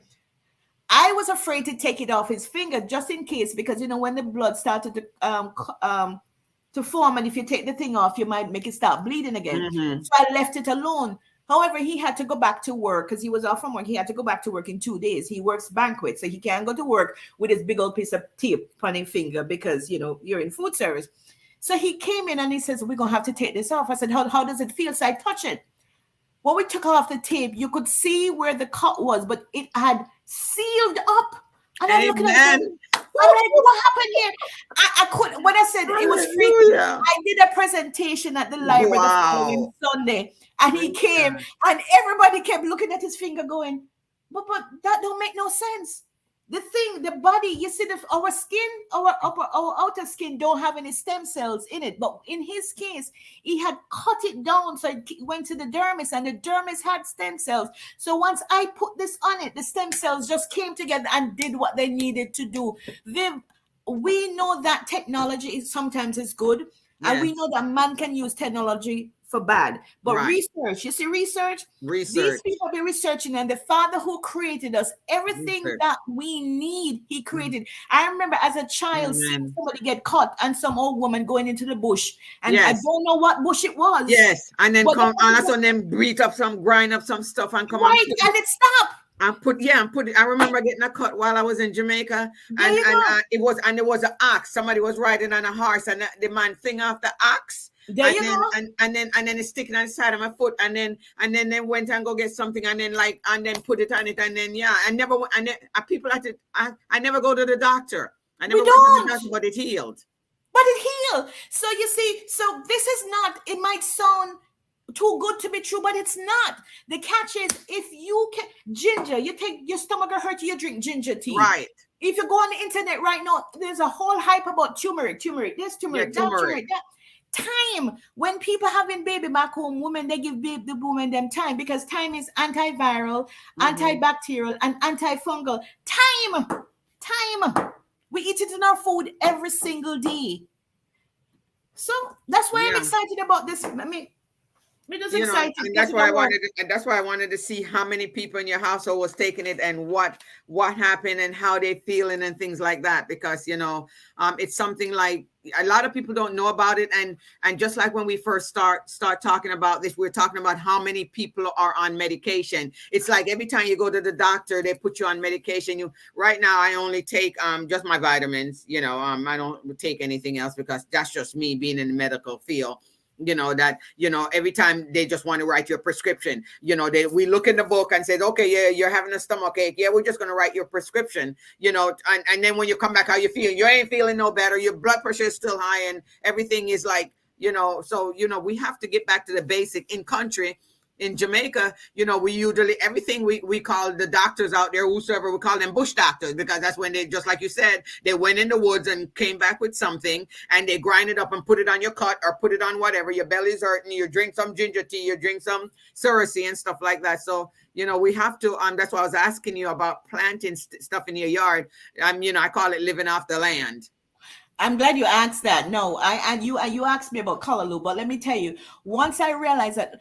I was afraid to take it off his finger just in case, because, when the blood started to form, and if you take the thing off, you might make it start bleeding again. So I left it alone. However, he had to go back to work because he was off from work. He had to go back to work in 2 days. He works banquet, so he can't go to work with his big old piece of tape on his finger because, you're in food service. So he came in and he says, we're going to have to take this off. I said, how does it feel? So I touch it. When we took off the tape, you could see where the cut was, but it had sealed up. And I'm looking at it. I'm like, what happened here? I couldn't, when I said it was freaky, Hallelujah. I did a presentation at the library the following Wow. Sunday, and he Praise came, God. and everybody kept looking at his finger going, but that don't make no sense. The thing, the body, you see, our skin, our outer skin don't have any stem cells in it. But in his case, he had cut it down. So it went to the dermis, and the dermis had stem cells. So once I put this on it, the stem cells just came together and did what they needed to do. Viv, we know that technology is sometimes is good, and we Yes. know that man can use technology for bad. But Right. research, you see, research, these Research. people be researching, and the Father who created us, everything Research. that we need, He Mm. created. I remember as a child seeing Amen. somebody get caught and some old woman going into the bush, and I Yes. don't know what bush it was, Yes. And then but the come and bush also was then grind up some stuff and come and right, and it stopped. put I remember getting a cut while I was in Jamaica, There you go. there was an ox. Somebody was riding on a horse, and the man thing off the ox, There you go. and then it's sticking on the side of my foot, and then they went and go get something, and then and then put it on it, and then I never went, and then, people had to I never go to the doctor. I We never went to the don't. doctor, but it healed. But it healed. So you see, so this is not, it might sound too good to be true, but it's not. The catch is, if you can, ginger, you take your stomach will hurt you, you drink ginger tea. Right. If you go on the internet right now, there's a whole hype about turmeric, this turmeric, that Turmeric. turmeric, that. Time, when people having baby back home, women, they give the women them time, because time is antiviral, antibacterial, and antifungal. Time. We eat it in our food every single day. So that's why I'm Yeah. excited about this. I mean, we're just excited. And that's why I wanted to see how many people in your household was taking it, and what happened, and how they feeling, and things like that, because it's something like a lot of people don't know about it, and just like when we first start talking about this, we're talking about how many people are on medication. It's like every time you go to the doctor, they put you on medication. Right now I only take just my vitamins. I don't take anything else, because that's just me being in the medical field. Every time they just want to write your prescription, we look in the book and said, okay, yeah, you're having a stomach ache. Yeah, we're just going to write your prescription, and then when you come back, how you feel? You ain't feeling no better. Your blood pressure is still high, and everything is like, so, we have to get back to the basic in country. In Jamaica, we usually, everything we call the doctors out there, whosoever, we call them bush doctors, because that's when they, just like you said, they went in the woods and came back with something, and they grind it up and put it on your cut, or put it on whatever. Your belly's hurting, you drink some ginger tea, you drink some surrocy and stuff like that. So, we have to, that's why I was asking you about planting stuff in your yard. I call it living off the land. I'm glad you asked that. No, you asked me about callaloo, but let me tell you, once I realized that,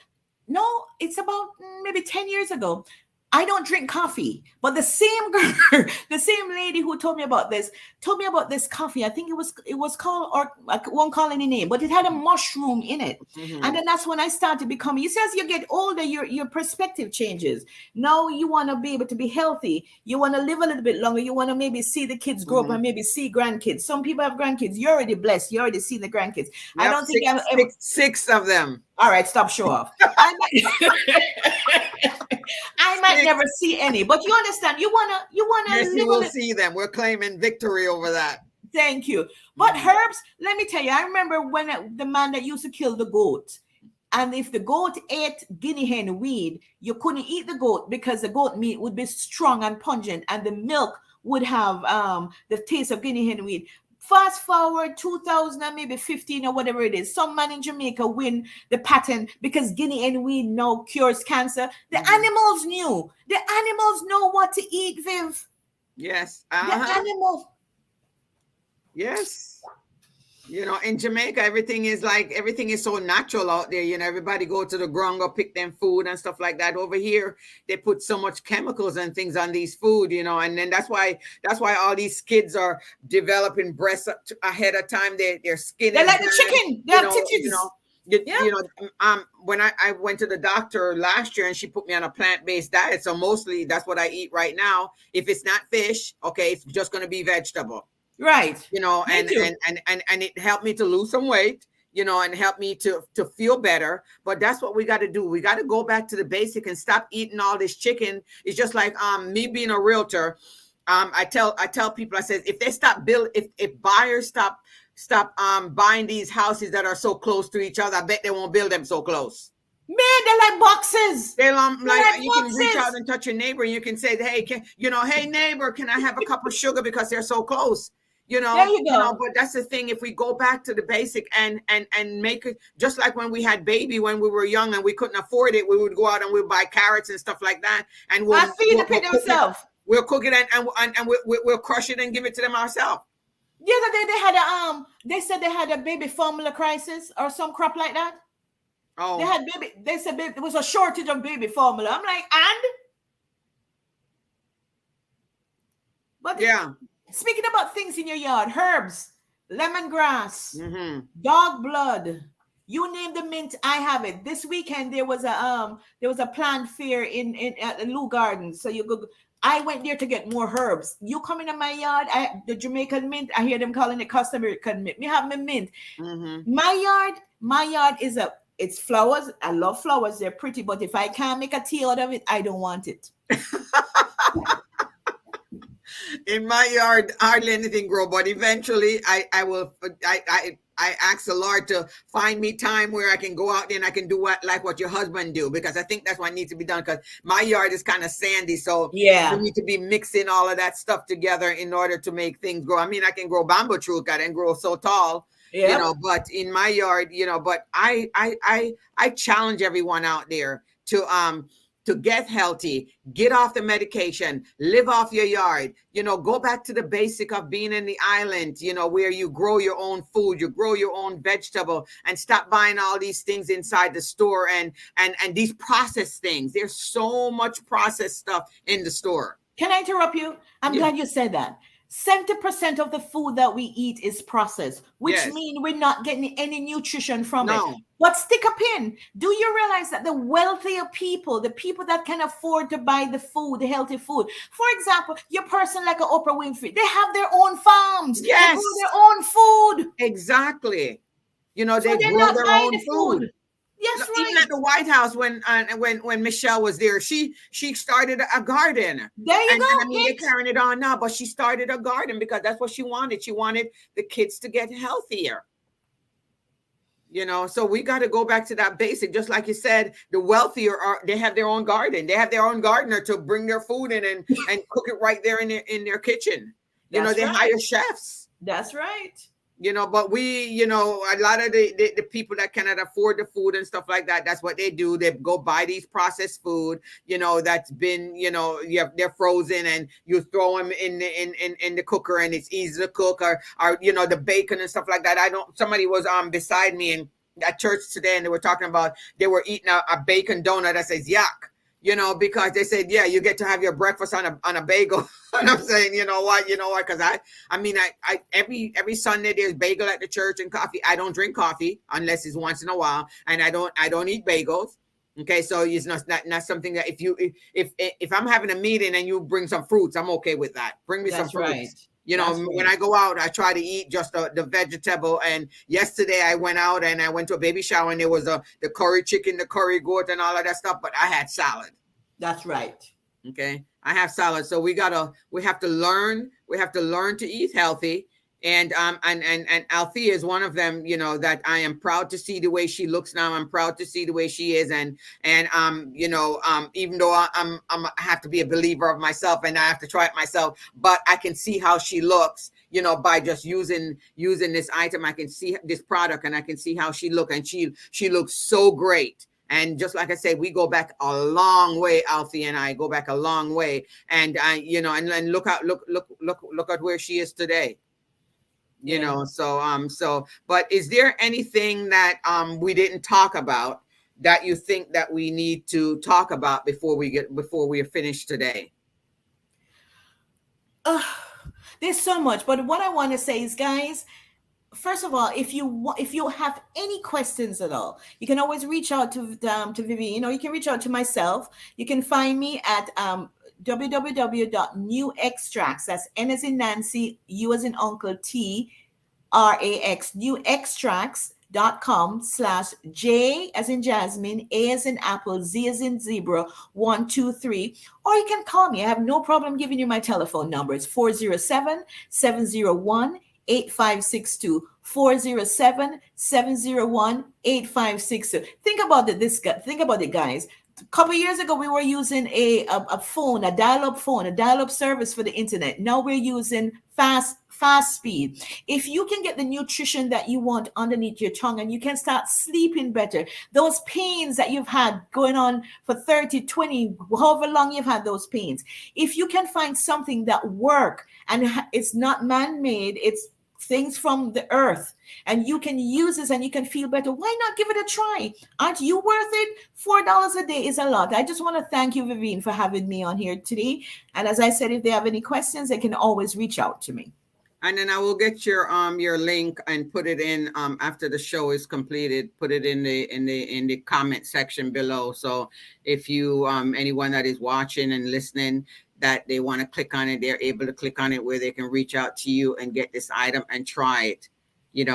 no, it's about maybe 10 years ago. I don't drink coffee, but the same girl, the same lady who told me about this coffee. I think it was called, or I won't call any name, but it had a mushroom in it. And then that's when I started becoming, you see, as you get older, your perspective changes. Now you want to be able to be healthy. You want to live a little bit longer. You want to maybe see the kids grow up and maybe see grandkids. Some people have grandkids. You're already blessed. You already seen the grandkids. Yep, I don't think I'm ever... six of them. All right, stop show off. I might never see any, but you understand. You wanna. Yes, you will see them. We're claiming victory over that. Thank you. But herbs, let me tell you. I remember when the man that used to kill the goat, and if the goat ate guinea hen weed, you couldn't eat the goat, because the goat meat would be strong and pungent, and the milk would have the taste of guinea hen weed. Fast forward 2000 and maybe 15 or whatever it is, some man in Jamaica win the patent because guinea hen weed now cures cancer. The animals knew. The animals know what to eat, Viv. Yes. The animals. Yes. In Jamaica, everything is so natural out there. Everybody go to the ground, go pick them food and stuff like that. Over here, they put so much chemicals and things on these food, and then that's why all these kids are developing breasts ahead of time. Their skin. They're like the chicken. They're titties. When I went to the doctor last year, and she put me on a plant-based diet, so mostly that's what I eat right now. If it's not fish, okay, it's just going to be vegetable. Right. And it helped me to lose some weight, and help me to feel better. But that's what we got to do. We got to go back to the basic and stop eating all this chicken. It's just like me being a realtor. I tell people, I says, if they stop build if buyers stop buying these houses that are so close to each other, I bet they won't build them so close. Man, they're like boxes. They They're like like you can reach out boxes. and touch your neighbor, and you can say, hey, hey neighbor, can I have a cup of sugar, because they're so close. There you go. But that's the thing. If we go back to the basic and make it just like when we had baby, when we were young and we couldn't afford it, we would go out and we'd buy carrots and stuff like that, and I feed the pig themselves. we'll cook it and we'll crush it and give it to them ourselves. The other day they had they said they had a baby formula crisis or some crap like that. Oh, They had baby. They said baby, there was a shortage of baby formula. I'm like, but yeah. speaking about things in your yard, herbs, lemongrass, Mm-hmm. dog blood. You name the mint, I have it. This weekend there was a plant fair in at Lou Gardens. So you go. I went there to get more herbs. You come into my yard, the Jamaican mint. I hear them calling it custom American mint. Me have my mint. Mm-hmm. My yard is it's flowers. I love flowers. They're pretty, but if I can't make a tea out of it, I don't want it. In my yard, hardly anything grow, but eventually I will. I ask the Lord to find me time where I can go out there and I can do what your husband do, because I think that's what needs to be done, because my yard is kind of sandy, so Yeah. we need to be mixing all of that stuff together in order to make things grow. I mean, I can grow bamboo tree, I can grow so tall, Yeah. but in my yard, but I challenge everyone out there to get healthy, get off the medication, live off your yard, go back to the basic of being in the island, where you grow your own food, you grow your own vegetable, and stop buying all these things inside the store and these processed things. There's so much processed stuff in the store. Can I interrupt you? I'm Yeah. glad you said that. 70% of the food that we eat is processed, which Yes. means we're not getting any nutrition from it. No. But stick a pin. Do you realize that the wealthier people, the people that can afford to buy the food, the healthy food, for example, your person like a Oprah Winfrey, they have their own farms. Yes. They grow their own food. Exactly. They So they're grow not their buying own the food. Yes, Even right. at the White House, when Michelle was there, she started a garden. There you And go. I mean, they're carrying it on now, but she started a garden because that's what she wanted. She wanted the kids to get healthier. So we got to go back to that basic. Just like you said, the wealthier they have their own garden. They have their own gardener to bring their food in and cook it right there in their kitchen. They That's right. hire chefs. That's right. But we, a lot of the people that cannot afford the food and stuff like that, that's what they do. They go buy these processed food, that's been, they're frozen, and you throw them in the cooker, and it's easy to cook, or the bacon and stuff like that. Somebody was beside me in at church today, and they were talking about, they were eating a bacon donut that says yuck. Because they said, yeah, you get to have your breakfast on a bagel. And I'm saying, you know what? Because I mean, I every Sunday there's bagel at the church and coffee. I don't drink coffee unless it's once in a while, and I don't eat bagels. Okay, so it's not something that if I'm having a meeting and you bring some fruits, I'm okay with that. Bring me some fruits. Right. When I go out, I try to eat just the vegetable. And yesterday I went out and I went to a baby shower, and there was the curry chicken, the curry goat, and all of that stuff. But I had salad. That's right. Okay, I have salad. So we have to learn to eat healthy. And Althea is one of them, that I am proud to see the way she looks now. I'm proud to see the way she is. And even though I have to be a believer of myself and I have to try it myself, but I can see how she looks, by just using this item. I can see this product and I can see how she looks, and she looks so great. And just like I said, we go back a long way. Althea and I go back a long way. And and look at where she is today. But is there anything that we didn't talk about that you think that we need to talk about before we are finished today? There's so much, but what I want to say is, guys, first of all, if you have any questions at all, you can always reach out to Vivian. You can reach out to myself. You can find me at www.newextracts. That's N as in Nancy, U as in Uncle, T, RAX, newextracts.com. J as in Jasmine, A as in Apple, Z as in Zebra, 123. Or you can call me. I have no problem giving you my telephone number. It's 407-701-8562. 407-701-8562. Think about it, think about it, guys. A couple years ago, we were using a phone, a dial-up phone, a dial-up service for the internet. Now we're using fast speed. If you can get the nutrition that you want underneath your tongue and you can start sleeping better, those pains that you've had going on for 30, 20, however long you've had those pains, if you can find something that work and it's not man-made, it's things from the earth, and you can use this and you can feel better, why not give it a try? Aren't you worth it? $4 a day is a lot. I just want to thank you, Vivian, for having me on here today. And as I said, if they have any questions, they can always reach out to me. And then I will get your link and put it in after the show is completed. Put it in the comment section below. So if you anyone that is watching and listening, that they want to click on it, they're able to click on it where they can reach out to you and get this item and try it.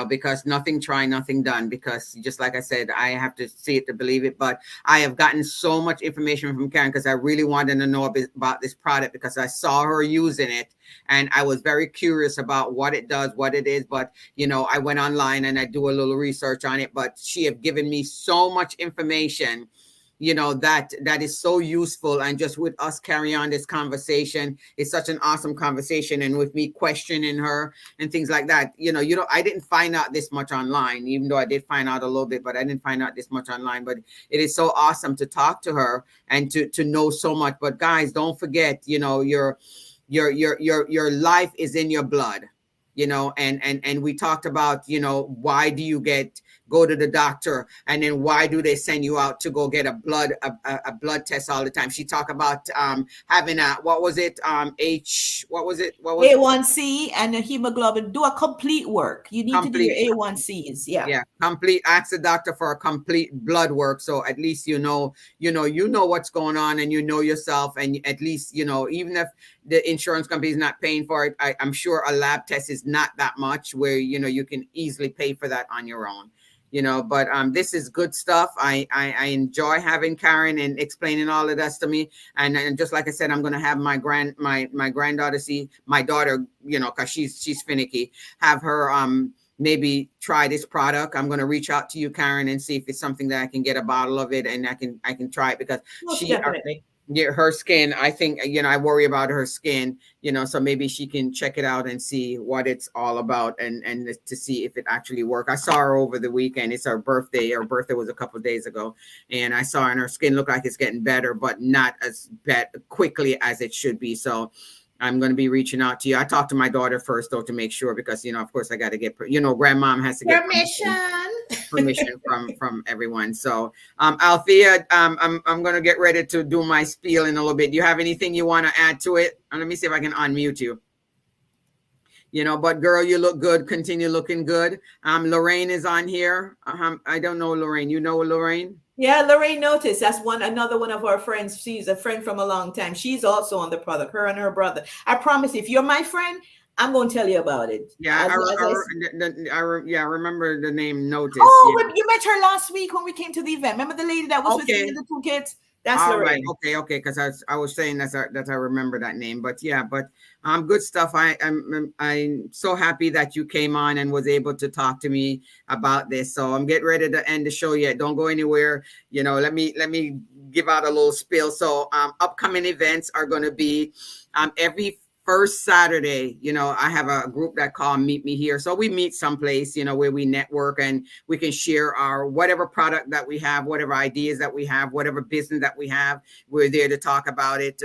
Because nothing try, nothing done. Because just like I said, I have to see it to believe it. But I have gotten so much information from Karen because I really wanted to know about this product because I saw her using it and I was very curious about what it does, what it is. But, I went online and I do a little research on it. But she have given me so much information that is so useful. And just with us carry on this conversation, it's such an awesome conversation. And with me questioning her and things like that, I didn't find out this much online, even though I did find out a little bit, but I didn't find out this much online. But it is so awesome to talk to her and to know so much. But guys, don't forget, your life is in your blood. And we talked about, why do you go to the doctor, and then why do they send you out to go get a blood test all the time? She talked about having what was it A1C and a hemoglobin. Do a complete work. You need to do your A1Cs. Complete. Ask the doctor for a complete blood work, so at least you know what's going on, and you know yourself, and at least even if the insurance company is not paying for it, I'm sure a lab test is not that much where you can easily pay for that on your own. But this is good stuff. I enjoy having Karen and explaining all of this to me. And just like I said, I'm going to have my granddaughter see my daughter, because she's finicky, have her maybe try this product. I'm going to reach out to you, Karen, and see if it's something that I can get a bottle of it and I can try it, because definitely. Her skin, I think, I worry about her skin, so maybe she can check it out and see what it's all about and to see if it actually works. I saw her over the weekend. It's her birthday. Her birthday was a couple of days ago, and I saw her, and her skin looked like it's getting better, but not as quickly as it should be. So I'm going to be reaching out to you. I talked to my daughter first, though, to make sure, because, of course I got to get, grandmom has to get permission from everyone. So, Althea, I'm going to get ready to do my spiel in a little bit. Do you have anything you want to add to it? Let me see if I can unmute you. But girl, you look good. Continue looking good. Lorraine is on here. I don't know Lorraine. You know Lorraine? Yeah, Lorraine Notice. That's another one of our friends. She's a friend from a long time. She's also on the product, her and her brother. I promise, if you're my friend, I'm going to tell you about it. Yeah, I remember the name Notice. Oh, yeah. You met her last week when we came to the event. Remember the lady that was with me and the two kids? That's all Lorraine. Right. Okay. Because I was saying that I remember that name. But yeah, good stuff. I'm so happy that you came on and was able to talk to me about this. So I'm getting ready to end the show yet. Don't go anywhere. Let me give out a little spiel. So upcoming events are going to be every first Saturday. I have a group that call Meet Me Here. So we meet someplace, where we network and we can share our whatever product that we have, whatever ideas that we have, whatever business that we have. We're there to talk about it.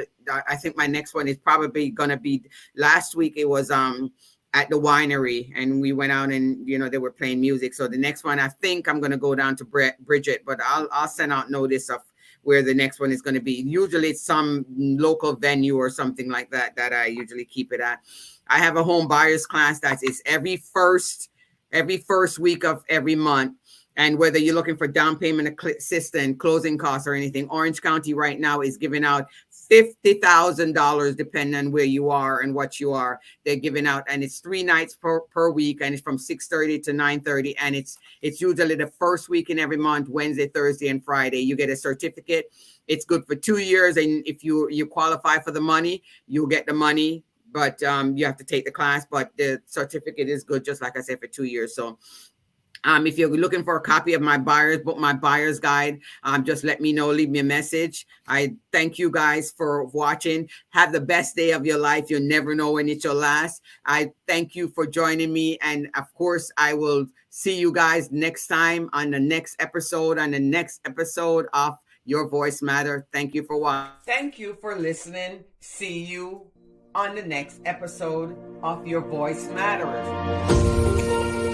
I think my next one is probably going to be, last week it was at the winery, and we went out and they were playing music. So the next one, I think I'm going to go down to Bridget, but I'll send out notice of where the next one is going to be. Usually it's some local venue or something like that I usually keep it at. I have a home buyers class that is every first week of every month. And whether you're looking for down payment assistance, closing costs, or anything, Orange County right now is giving out $50,000, depending on where you are and what you are. They're giving out, and it's 3 nights per week, and it's from 6:30 to 9:30, and it's usually the first week in every month, Wednesday, Thursday, and Friday. You get a certificate. It's good for 2 years, and if you qualify for the money, you'll get the money. But you have to take the class. But the certificate is good, just like I said, for 2 years. So if you're looking for a copy of my buyer's book, my buyer's guide, just let me know. Leave me a message. I thank you guys for watching. Have the best day of your life. You'll never know when it's your last. I thank you for joining me. And of course, I will see you guys next time on the next episode, of Your Voice Matter. Thank you for watching. Thank you for listening. See you on the next episode of Your Voice Matters.